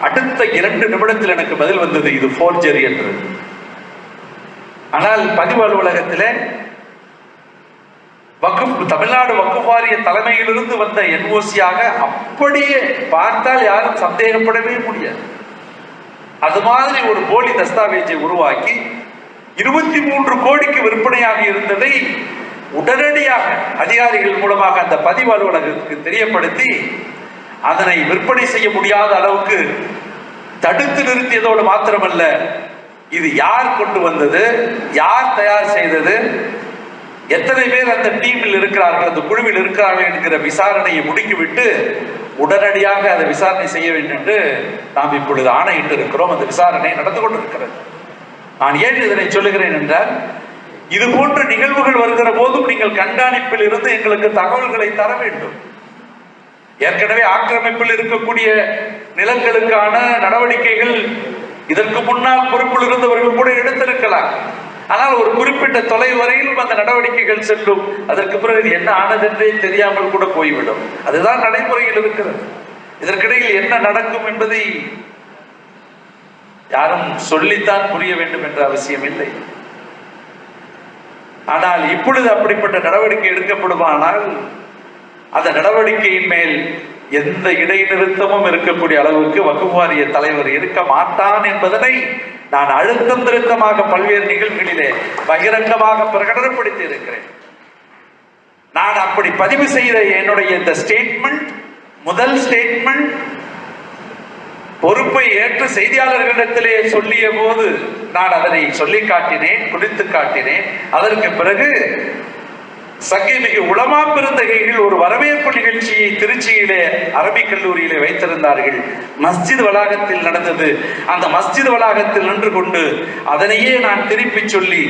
அடுத்த 2 நிமிடத்தில் எனக்கு பதில் வந்தது, இது ஃபோர்ஜரி என்று. ஆனால் பதிவு அலுவலகத்தில் தமிழ்நாடு வக்ஃப் வாரிய தலைமையிலிருந்து வந்த என்ஓசியாக அப்படியே பார்த்தால் யாரும் சந்தேகப்படவே முடியாது. அது மாதிரி ஒரு போலி தஸ்தாவேஜை உருவாக்கி 23 கோடிக்கு விற்பனையாக இருந்ததை உடனடியாக அதிகாரிகள் மூலமாக அந்த பதிவு அலுவலகத்துக்கு தெரியப்படுத்தி அதனை விற்பனை செய்ய முடியாத அளவுக்கு தடுத்து நிறுத்தியதோடு மாத்திரமல்ல, இது யார் கொண்டு வந்தது, யார் தயார் செய்தது, எத்தனை பேர் அந்த டீமில் இருக்கிறார்கள், அந்த குழுவில் இருக்கிறார்கள் என்கிற விசாரணையை முடுக்கிவிட்டு உடனடியாக அதை விசாரணை செய்ய வேண்டும் என்று நாம் இப்பொழுது ஆணையிட்டு இருக்கிறோம். அந்த விசாரணை நடந்து கொண்டிருக்கிறது. நான் ஏன் இதனை சொல்லுகிறேன் என்றால், இது போன்ற நிகழ்வுகள் வருகிற போதும் நீங்கள் கண்காணிப்பில் இருந்து எங்களுக்கு தகவல்களை தர வேண்டும். ஏற்கனவே ஆக்கிரமிப்பில் இருக்கக்கூடிய நிலங்களுக்கான நடவடிக்கைகள் இதற்கு முன்னால் பொறுப்பில் இருந்தவர்கள் கூட எடுத்திருக்கலாம். ஆனால் ஒரு குறிப்பிட்ட தொலை வரையிலும் அந்த நடவடிக்கைகள் செல்லும். அதற்கு பிறகு என்ன ஆனதென்றே தெரியாமல் கூட போய்விடும். அதுதான் நடைமுறையில் இருக்கிறது. இதற்கிடையில் என்ன நடக்கும் என்பதை யாரும் சொல்லித்தான் புரிய வேண்டும் என்ற அவசியம் இல்லை. ஆனால் இப்பொழுது அப்படிப்பட்ட நடவடிக்கை எடுக்கப்படுமானால் அந்த நடவடிக்கையின் மேல் எந்த இடைநிறுத்தமும் இருக்கக்கூடிய அளவுக்கு வக்ஃப் வாரிய தலைவர் இருக்க மாட்டான் என்பதனை நான் அழுத்தம் திருத்தமாக பல்வேறு நிகழ்வுகளிலே பகிரங்கமாக பிரகடனப்படுத்தி இருக்கிறேன். நான் அப்படி பதிவு செய்த என்னுடைய இந்த ஸ்டேட்மெண்ட், முதல் ஸ்டேட்மெண்ட், பொறுப்பை ஏற்று செய்தியாளர்களிடத்திலே சொல்லிய போது நான் அதனை சொல்லி காட்டினேன், குறித்து காட்டினேன். அதற்கு பிறகு சங்கமிகு உலமா பெருந்தகைகள் ஒரு வரவேற்பு நிகழ்ச்சியை திருச்சியிலே அரபிக் கல்லூரியிலே வைத்திருந்தார்கள். மஸ்ஜித் வளாகத்தில் நடந்தது. அந்த மஸ்ஜித் வளாகத்தில் நின்று கொண்டு அதனையே நான் திருப்பி சொல்லி,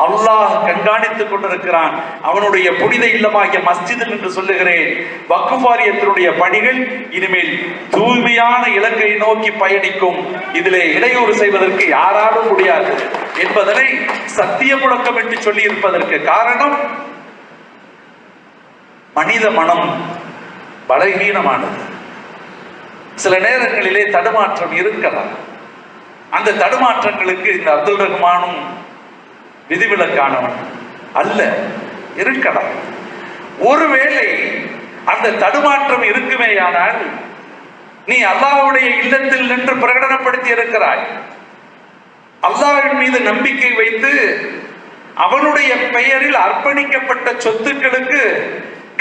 அல்லாஹ் கண்காணித்துக் கொண்டிருக்கிறான், அவனுடைய புனித இல்லமாகிய மஸ்ஜித் என்று சொல்லுகிறேன். வக்ஃப் வாரியத்தினுடைய பணிகள் இனிமேல் தூய்மையான இலக்கை நோக்கி பயணிக்கும். இதிலே இடையூறு செய்வதற்கு யாராலும் முடியாது என்பதனை சத்திய முழக்கம் என்று சொல்லி இருப்பதற்கு காரணம், மனித மனம் பலகீனமானது. சில நேரங்களிலே தடுமாற்றம் இருக்கலாம். அந்த தடுமாற்றங்களுக்கு இந்த அப்துல் ரஹ்மானும் விதிவிலக்கானவன் அல்ல, இருக்கலாம். ஒருவேளை அந்த தடுமாற்றம் இருக்குமேயானால், நீ அல்லாஹ்வுடைய இல்லத்தில் நின்று பிரகடனப்படுத்தி இருக்கிறாய், அல்லாஹ்வின் மீது நம்பிக்கை வைத்து அவனுடைய பெயரில் அர்ப்பணிக்கப்பட்ட சொத்துக்களுக்கு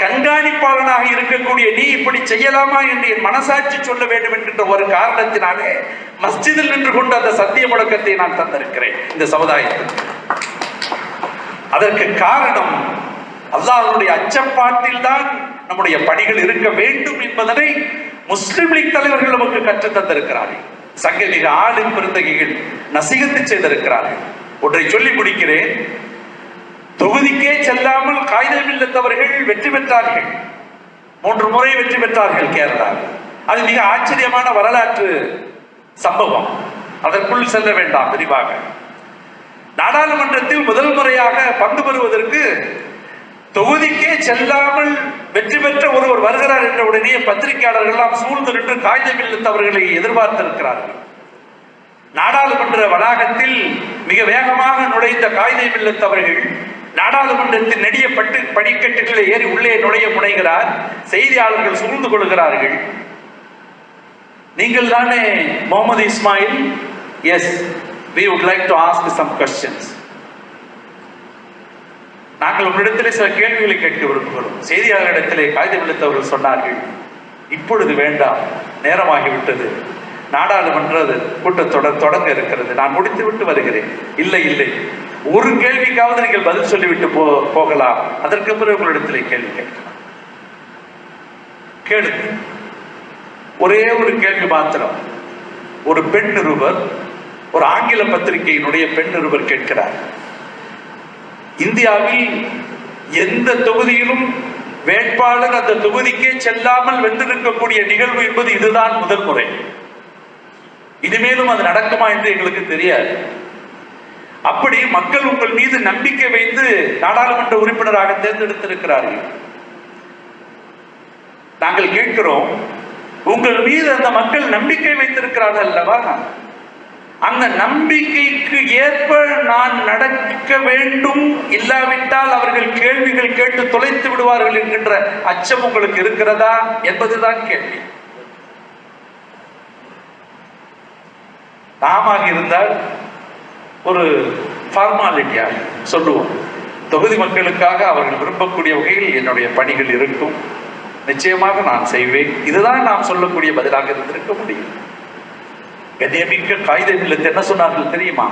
கண்காணிப்பாளனாக இருக்கக்கூடிய நீ இப்படி செய்யலாமா என்று என் மனசாட்சி சொல்ல வேண்டும் என்கின்ற ஒரு காரணத்தினாலே மஸ்ஜிதில் நின்று கொண்டு அந்த சத்திய முழக்கத்தை நான் தந்திருக்கிறேன் இந்த சமுதாயத்தில். அதற்கு காரணம், அல்லாஹ்வுடைய அச்சப்பாட்டில் தான் நம்முடைய பணிகள் இருக்க வேண்டும் என்பதனை முஸ்லிம் லீக் தலைவர்கள் நமக்கு கற்றுத் தந்திருக்கிறார்கள். சங்கமிகு ஆளும் பெருந்தகைகள் நசீகத்து செய்திருக்கிறார்கள். ஒன்றை சொல்லி முடிக்கிறேன். தொகுதிக்கே செல்லாமல் காயிதே மில்லத்தவர்கள் வெற்றி பெற்றார்கள். 3 முறை வெற்றி பெற்றார்கள் கேரளா. அது மிக ஆச்சரியமான வரலாற்று சம்பவம். அதற்குள் செல்ல வேண்டாம் விரிவாக. நாடாளுமன்றத்தில் முதல் முறையாக பங்கு பெறுவதற்கு தொகுதிக்கே செல்லாமல் வெற்றி பெற்ற ஒருவர் வருகிறார் என்ற உடனே பத்திரிகையாளர்கள் எல்லாம் சூழ்ந்து நின்று காயிதே மில்லத்தவர்களை எதிர்பார்த்திருக்கிறார்கள். நாடாளுமன்ற வளாகத்தில் மிக வேகமாக நுழைந்த காயிதே மில்லத்தவர்கள் நாடாளுமன்றத்தின் நெடிய படிக்கட்டுகளை ஏறி உள்ளே நுழைய முனைகிறார். செய்தியாளர்கள் சூழ்ந்து கொள்கிறார்கள். நீங்கள் தானே Muhammad Ismail? Yes, we would like to ask some questions. நாங்கள் உங்களிடத்திலே சில கேள்விகளை கேட்க விரும்புகிறோம். செய்தியாளர்களிடத்திலே காயிதே மில்லத்தவர்கள் சொன்னார்கள், இப்பொழுது வேண்டாம், நேரமாகிவிட்டது, நாடாளுமன்ற கூட்டத்தொடர் தொடங்க இருக்கிறது, நான் முடித்து விட்டு வருகிறேன். இல்லை இல்லை, ஒரு கேள்விக்காவது நீங்கள் பதில் சொல்லிவிட்டு போகலாம், அதற்கு பிறகு உங்களிடத்திலே கேள்வி கேட்கலாம். கேளுங்க, ஒரே ஒரு கேள்வி மாத்திரம். ஒரு பெண் நிருபர், ஒரு ஆங்கில பத்திரிகையினுடைய பெண் நிருபர் கேட்கிறார், இந்தியாவில் எந்த தொகுதியிலும் வேட்பாளர் அந்த தொகுதிக்கே செல்லாமல் வென்றிருக்கக்கூடிய நிகழ்வு என்பது இதுதான் முதல் முறை. இனிமேலும் அது நடக்குமா என்று எங்களுக்கு தெரியாது. அப்படி மக்கள் உங்கள் மீது நம்பிக்கை வைத்து நாடாளுமன்ற உறுப்பினராக தேர்ந்தெடுத்திருக்கிறார்கள். நாங்கள் கேட்கிறோம், உங்கள் மீது அந்த மக்கள் நம்பிக்கை வைத்திருக்கிறார்கள் அல்லவா? அந்த நம்பிக்கைக்கு ஏற்ப நான் நடக்க வேண்டும், இல்லாவிட்டால் அவர்கள் கேள்விகள் கேட்டு தொலைத்து விடுவார்கள் என்கின்ற அச்சம் உங்களுக்கு இருக்கிறதா என்பதுதான் கேள்வி. நாமாக இருந்தால் ஒரு ஃபார்மாலிட்டியாக சொல்லுவோம், தொகுதி மக்களுக்காக அவர்கள் விரும்பக்கூடிய வகையில் என்னுடைய பணிகள் இருக்கும், நிச்சயமாக நான் செய்வேன். இதுதான் நாம் சொல்லக்கூடிய பதிலாக இருந்திருக்க முடியும். கண்ணியமிக்க காயிதே மில்லத் என்ன சொன்னார்கள் தெரியுமா?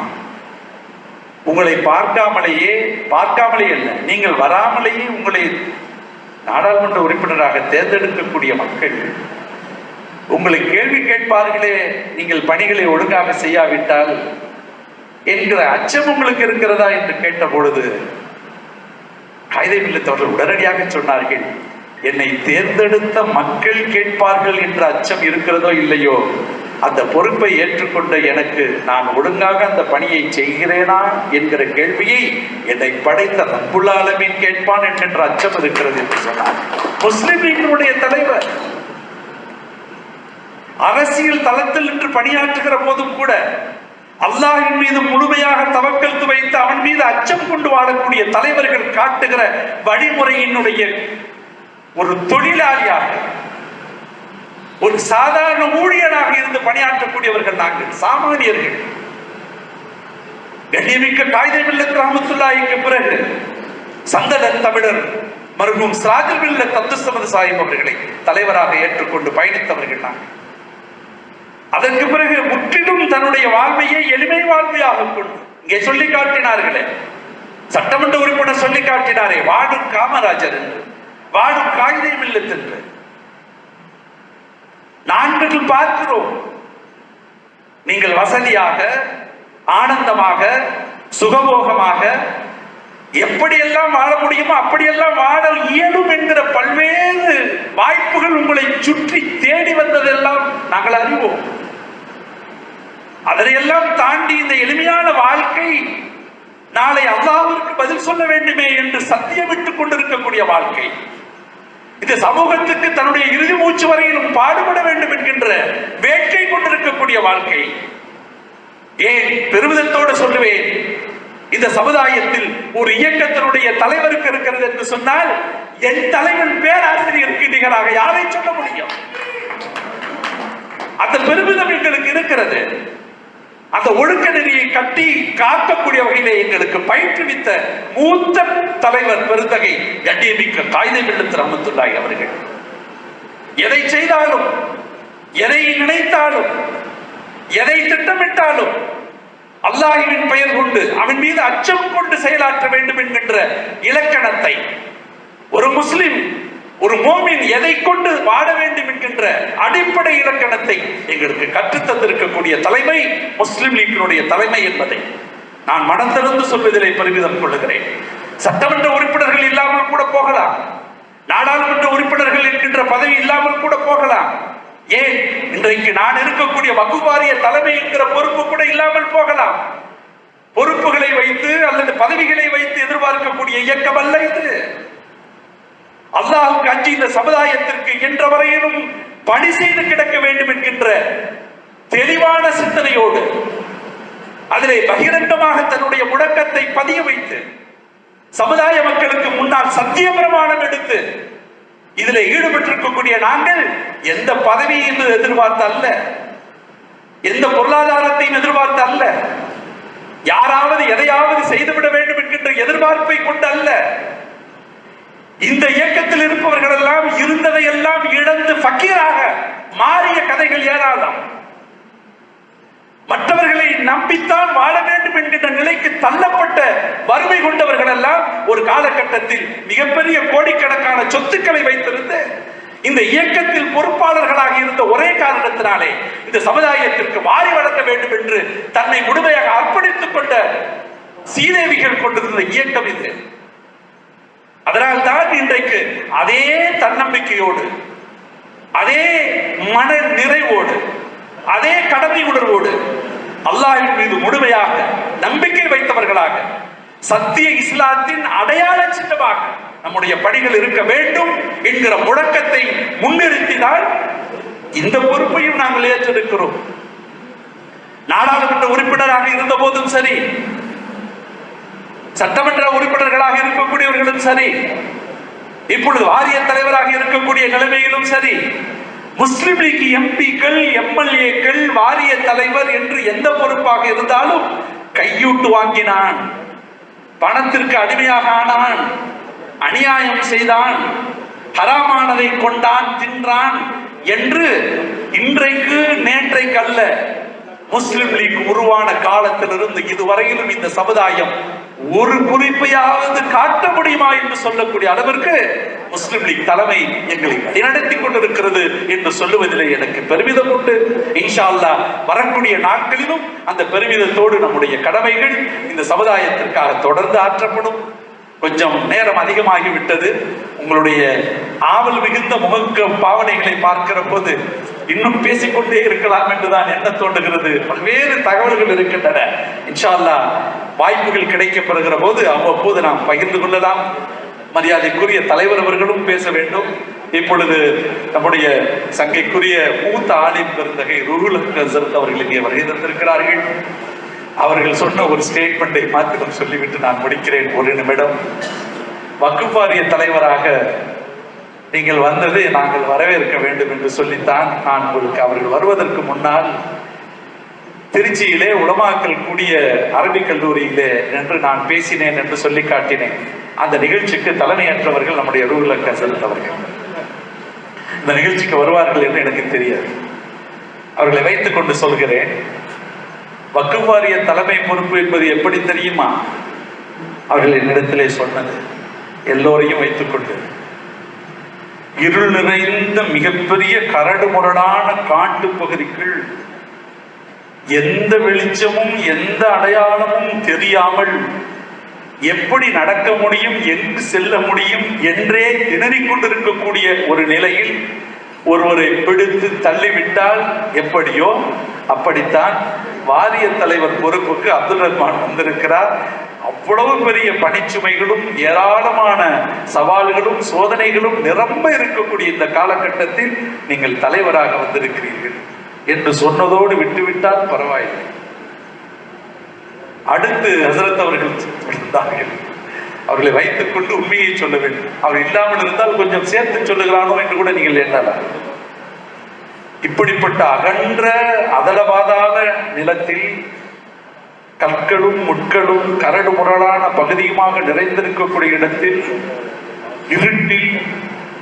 உங்களை பார்க்காமலேயே அல்ல, நீங்கள் வராமலேயே உங்களை நாடாளுமன்ற உறுப்பினராக தேர்ந்தெடுக்கக்கூடிய மக்கள் உங்களை கேள்வி கேட்பார்களே, நீங்கள் பணிகளை ஒழுங்காக செய்யாவிட்டால் என்கிற அச்சம் உங்களுக்கு இருக்கிறதா என்று கேட்ட பொழுது காயிதே மில்லத் அவர்கள் உடனடியாக சொன்னார்கள், என்னை தேர்ந்தெடுத்த மக்கள் கேட்பார்கள் என்ற அச்சம் இருக்கிறதோ இல்லையோ, அந்த பொறுப்பை ஏற்றுக்கொண்ட எனக்கு நான் ஒழுங்காக அந்த பணியை செய்கிறேனா என்கிற கேள்வியை என்னை படைத்த ரப்புல் ஆலமீன் கேட்பான் என்கின்ற அச்சம் இருக்கிறது என்று சொன்னார். முஸ்லிம் லீக்கினுடைய தலைவர் அரசியல் தளத்தில் நின்று பணியாற்றுகிற போதும் கூட அல்லாஹ்வின் மீது முழுமையாக தவக்கல் வைத்து அவன் மீது அச்சம் கொண்டு வாழக்கூடிய தலைவர்கள் காட்டுகிற வழிமுறையினுடைய ஒரு தொழிலாளியாக, ஒரு சாதாரண ஊழியராக இருந்து பணியாற்றக்கூடியவர்கள் நாங்கள், சாமானியர்கள். கண்ணியமிக்க காயிதே மில்லத் ரஹ்மத்துல்லாஹிக்கு பிறகு சந்தன தமிழர் மர்ஹூம் சிராஜுல் மில்லத் அப்துல் ஸமத் சாஹிப் அவர்களை தலைவராக ஏற்றுக்கொண்டு பயணித்தவர்கள் நாங்கள். அதற்கு பிறகு முற்றிலும் தன்னுடைய வாழ்வையை எளிமை வாழ்வையாக கொண்டு இங்கே சொல்லி காட்டினார்களே, சட்டமன்ற உறுப்பினர் சொல்லி காட்டினாரே, வாடும் காமராஜர் என்று, வாடும் காயிதே மில்லத் என்று நாங்கள் பார்க்கிறோம். நீங்கள் வசதியாக, ஆனந்தமாக, சுகபோகமாக எப்படியெல்லாம் வாழ முடியுமோ அப்படியெல்லாம் வாழ இயலும் என்கிற பல்வேறு வாய்ப்புகள் உங்களை சுற்றி தேடி வந்ததெல்லாம் நாங்கள் அறிவோம். அதனையெல்லாம் தாண்டி இந்த எளிமையான வாழ்க்கை நாளை அல்லாஹ்விற்கு பதில் சொல்ல வேண்டுமே என்று சத்தியமிட்டுக் கொண்டிருக்கக்கூடிய வாழ்க்கை, இந்த சமூகத்துக்கு தன்னுடைய இறுதி மூச்சு வரையிலும் பாடுபட வேண்டும் என்கின்ற வேட்கை கொண்டிருக்கக்கூடிய வாழ்க்கை. ஏன் பெருமிதத்தோடு சொல்லுவேன், இந்த சமுதாயத்தில் ஒரு இயக்கத்தினுடைய தலைவருக்கு இருக்கிறது என்று சொன்னால் என் தலைவன் பேராசிரியருக்கு நிகராக யாரை சொல்ல முடியும்? அந்த பெருமிதம் எங்களுக்கு இருக்கிறது. அந்த ஒழுக்க நெறியை கட்டி காக்கக்கூடிய வகையிலே எங்களுக்கு பயிற்றுவித்த மூத்த தலைவர் பெருந்தகை கண்ணியமிக்க காயிதே மில்லத் ரஹ்மத்துல்லாஹி அவர்கள் எதை செய்தாலும், எதை நினைத்தாலும், எதை திட்டமிட்டாலும் அல்லாஹ்வின் பெயர் கொண்டு அவன் மீது அச்சம் கொண்டு செயலாற்ற வேண்டும் என்கின்ற இலக்கணத்தை ஒரு முஸ்லிம், ஒரு மோமின் எதை கொண்டு வாழ வேண்டும் என்கின்ற அடிப்படை இலக்கணத்தை எங்களுக்கு கற்றுத்தந்திருக்கக்கூடிய தலைமை முஸ்லிம் லீக்கினுடைய தலைமை என்பதை நான் மனம் திறந்து சொல்வதிலே பெருமிதம் கொள்ளுகிறேன். சட்டமன்ற உறுப்பினர்கள் இல்லாமல் கூட போகலாம், நாடாளுமன்ற உறுப்பினர்கள் என்கின்ற பதவி இல்லாமல் கூட போகலாம். ஏன் இன்றைக்கு நான் இருக்கக்கூடிய வக்ஃப் வாரிய தலைமை என்கிற பொறுப்பு கூட இல்லாமல் போகலாம். பொறுப்புகளை வைத்து அல்லது பதவிகளை வைத்து எதிர்பார்க்கக்கூடிய இயக்கம் அல்ல இது. அல்லாஹ்வுக்கு அஞ்சி இந்த சமுதாயத்திற்கு என்ற வரையிலும் பணி செய்து கிடக்க வேண்டும் என்கின்ற தெளிவான சிந்தனையோடு அதிலே பகிரங்கமாக தன்னுடைய முழக்கத்தை பதிய வைத்து சமுதாய மக்களுக்கு முன்னால் சத்திய பிரமாணம் எடுத்து இதில் ஈடுபட்டிருக்கக்கூடிய நாங்கள் எந்த பதவியும் எதிர்பார்த்து அல்ல, எந்த பொருளாதாரத்தையும் எதிர்பார்த்து அல்ல, யாராவது எதையாவது செய்துவிட வேண்டும் என்கின்ற எதிர்பார்ப்பை கொண்டு அல்ல. இந்த இயக்கத்தில் இருப்பவர்கள் எல்லாம் இருந்ததையெல்லாம் இழந்து ஃபக்கீராக மாறிய கதைகள் ஏராளம். மற்றவர்களை நம்பித்தான் வாழ வேண்டும் என்கின்ற நிலைக்கு தள்ளப்பட்ட வறுமை கொண்டவர்கள் எல்லாம் ஒரு காலகட்டத்தில் மிகப்பெரிய கோடிக்கணக்கான சொத்துக்களை வைத்திருந்து இந்த இயக்கத்தில் பொறுப்பாளர்களாக இருந்த ஒரே காரணத்தினாலே இந்த சமுதாயத்திற்கு வாரி வழங்க வேண்டும் என்று தன்னை முழுமையாக அர்ப்பணித்துக் கொண்ட சீதேவிகள் கொண்டிருந்த இயக்கம் இது. அதனால் தான் இன்றைக்கு அதே தன்னம்பிக்கையோடு, அதே மன நிறைவோடு, அதே கடமை உணர்வோடு அல்லாஹ்வின் மீது முழுமையாக நம்பிக்கை வைத்தவர்களாக சத்திய இஸ்லாத்தின் அடையாள சின்னமாக நம்முடைய பணிகள் இருக்க வேண்டும் என்கிற முழக்கத்தை முன்னிறுத்தினால் இந்த பொறுப்பையும் நாங்கள் ஏற்றிருக்கிறோம். நாடாளுமன்ற உறுப்பினராக இருந்த போதும் சரி, சட்டமன்ற உறுப்பினர்களாக இருக்கக்கூடியவர்களும் சரி, இப்பொழுது வாரிய தலைவராக இருக்கக்கூடிய நிலைமையிலும் சரி, முஸ்லிம் லீக் எம்பிக்கள், எம்எல்ஏக்கள், வாரிய தலைவர் என்று எந்த பொறுப்பாக இருந்தாலும் கையூட்டு வாங்கினான், பணத்திற்கு அடிமையாக ஆனான், அநியாயம் செய்தான், ஹராமானதை கொண்டான், தின்றான் என்று இன்றைக்கு நேற்றைக்கு அல்ல, முஸ்லிம் லீக் உருவான காலத்திலிருந்து இதுவரையிலும் இந்த சமுதாயம் ஒரு குறிப்பையாவது காட்ட முடியுமா என்று சொல்லக்கூடிய அளவிற்கு முஸ்லிம் லீக் தலைமை எங்களை வழிநடத்தி கொண்டிருக்கிறது என்று சொல்லுவதிலே எனக்கு பெருமிதம் உண்டு. இன்ஷா அல்லாஹ் வரக்கூடிய நாட்களிலும் அந்த பெருமிதத்தோடு நம்முடைய கடமைகள் இந்த சமுதாயத்திற்காக தொடர்ந்து ஆற்றப்படும். கொஞ்சம் நேரம் அதிகமாகிவிட்டது. உங்களுடைய ஆவல் மிகுந்த முக பாவனைகளை பார்க்கிற போது இன்னும் பேசிக்கொண்டே இருக்கலாம் என்றுதான் என்ன தோன்றுகிறது. பல்வேறு தகவல்கள் இருக்கின்றன. இன்ஷா அல்லாஹ் வாய்ப்புகள் கிடைக்கப்படுகிற போது அவ்வப்போது நாம் பகிர்ந்து கொள்ளலாம். மரியாதைக்குரிய தலைவர் அவர்களும் பேச வேண்டும். இப்பொழுது நம்முடைய சங்கைக்குரிய மூத்த ஆலிம் பெருந்தகை ரூஹுல் ஹக் அவர்கள் இங்கே வருகை தந்திருக்கிறார்கள். அவர்கள் சொன்ன ஒரு ஸ்டேட்மெண்டை மாத்திரம் சொல்லிவிட்டு நான் முடிக்கிறேன். ஒரு நிமிடம். வக்ஃப் வாரிய தலைவராக நீங்கள் வந்தது நாங்கள் வரவேற்க வேண்டும் என்று சொல்லித்தான் நான் உங்களுக்கு அவர்கள் வருவதற்கு முன்னால் திருச்சியிலே உலமாக்கள் கூடிய அரபிக் கல்லூரியிலே என்று நான் பேசினேன் என்று சொல்லி காட்டினேன். அந்த நிகழ்ச்சிக்கு தலைமையேற்றவர்கள் நம்முடைய ரூஹுல் ஹக் அவர்கள். இந்த நிகழ்ச்சிக்கு வருவார்கள் என்று எனக்கு தெரியாது. அவர்களை வைத்துக் கொண்டு சொல்கிறேன். வக்ஃப் வாரிய தலைமை பொறுப்பு என்பது எப்படி தெரியுமா? அவர்கள் என்னிடத்திலே சொன்னது, எல்லோரையும் வைத்துக் கொண்டு இருள் நிறைந்த மிகப்பெரிய கரடு முரடான காட்டு பகுதிக்குள் எந்த வெளிச்சமும் எந்த அடையாளமும் தெரியாமல் எப்படி நடக்க முடியும், எங்கு செல்ல முடியும் என்றே திணறிக் கொண்டிருக்கக்கூடிய ஒரு நிலையில் ஒருவரை பிடித்து தள்ளிவிட்டால் எப்படியோ அப்படித்தான் வாரிய தலைவர் பொறுப்புக்கு அப்துல் ரஹ்மான் வந்திருக்கிறார். அவ்வளவு பெரிய பணிச்சுமைகளும் ஏராளமான சவால்களும் சோதனைகளும் நிரம்ப இருக்கக்கூடிய இந்த காலகட்டத்தில் நீங்கள் தலைவராக வந்திருக்கிறீர்கள் என்று சொன்னதோடு விட்டுவிட்டால் பரவாயில்லை. அடுத்து ஹசரத் அவர்கள் இருந்தார்கள். அவர்களை வைத்துக் கொண்டு உண்மையை சொல்ல வேண்டும். அவர் இல்லாமல் இருந்தால் கொஞ்சம் சேர்த்து சொல்லுகிறானோ என்று கூட நீங்கள் எண்ணலாம். இப்படிப்பட்ட அகன்ற அதலபாதான நிலத்தில் கற்களும் முட்களும் கரடு முரடான பகுதியுமாக நிறைந்திருக்கக்கூடிய இடத்தில் இருட்டில்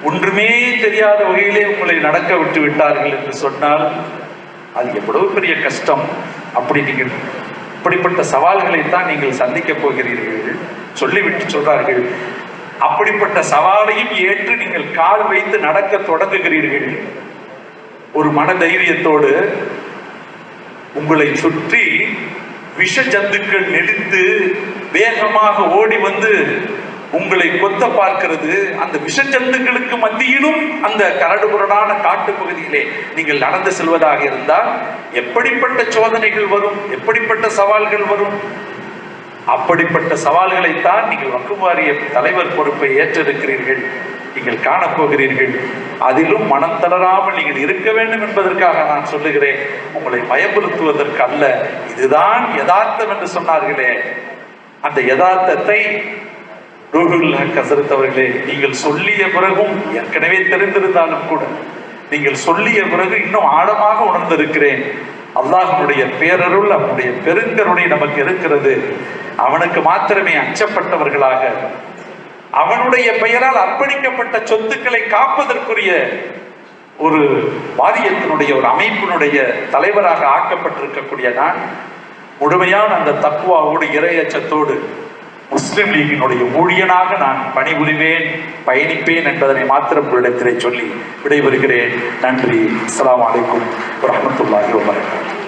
ஒன்றுமே தெரியாத வகையிலே உங்களை நடக்க விட்டு விட்டார்கள் என்று சொன்னால் அது எவ்வளவு பெரிய கஷ்டம். அப்படி நீங்கள் இப்படிப்பட்ட சவால்களைத்தான் நீங்கள் சந்திக்க போகிறீர்கள் சொல்லிவிட்டு சொல்றார்கள். அப்படிப்பட்ட சவாலையும் ஏற்று நீங்கள் கால் வைத்து நடக்க தொடங்குகிறீர்கள். ஒரு மன தைரியத்தோடு உங்களை சுற்றி விஷ ஜந்துக்கள் நெளிந்து வேகமாக ஓடி வந்து உங்களை கொத்த பார்க்கிறது. அந்த விஷ ஜந்துக்களுக்கு மத்தியிலும் அந்த கரடுமுரடான காட்டு பகுதியிலே நீங்கள் நடந்து செல்வதாக இருந்தால் எப்படிப்பட்ட சோதனைகள் வரும், எப்படிப்பட்ட சவால்கள் வரும். அப்படிப்பட்ட சவால்களைத்தான் நீங்கள் வக்ஃப் வாரிய தலைவர் பொறுப்பை ஏற்றிருக்கிறீர்கள். நீங்கள் காணப்போகிறீர்கள். அதிலும் மனம் தளராமல் நீங்கள் இருக்க வேண்டும் என்பதற்காக நான் சொல்லுகிறேன், உங்களை பயமுறுத்துவதற்கு அல்ல. இதுதான் யதார்த்தம் என்று சொன்னார்களே, அந்த யதார்த்தத்தை ரூஹுல் ஹக் ஹஸரத் அவர்களே நீங்கள் சொல்லிய பிறகும், ஏற்கனவே தெரிந்திருந்தாலும் கூட நீங்கள் சொல்லிய பிறகு இன்னும் ஆழமாக உணர்ந்திருக்கிறேன். அல்லாஹ்வுடைய பேரருள், அவனுடைய பெருங்கருணை நமக்கு இருக்கிறது. அவனுக்கு மாத்திரமே அச்சப்பட்டவர்களாக, அவனுடைய பெயரால் அர்ப்பணிக்கப்பட்ட சொத்துக்களை காப்பதற்குரிய ஒரு வாரியத்தினுடைய ஒரு அமைப்பினுடைய தலைவராக ஆக்கப்பட்டிருக்கக்கூடிய நான் முழுமையான அந்த தக்வாவோடு இறையச்சத்தோடு முஸ்லிம் லீகினுடைய ஊழியனாக நான் பணிபுரிவேன், பயணிப்பேன் என்பதனை மாத்திரம் உங்களிடத்திலே சொல்லி விடைபெறுகிறேன். நன்றி. அஸ்ஸலாமு அலைக்கும் வரஹ்மத்துல்லாஹி வபரகாத்துஹு.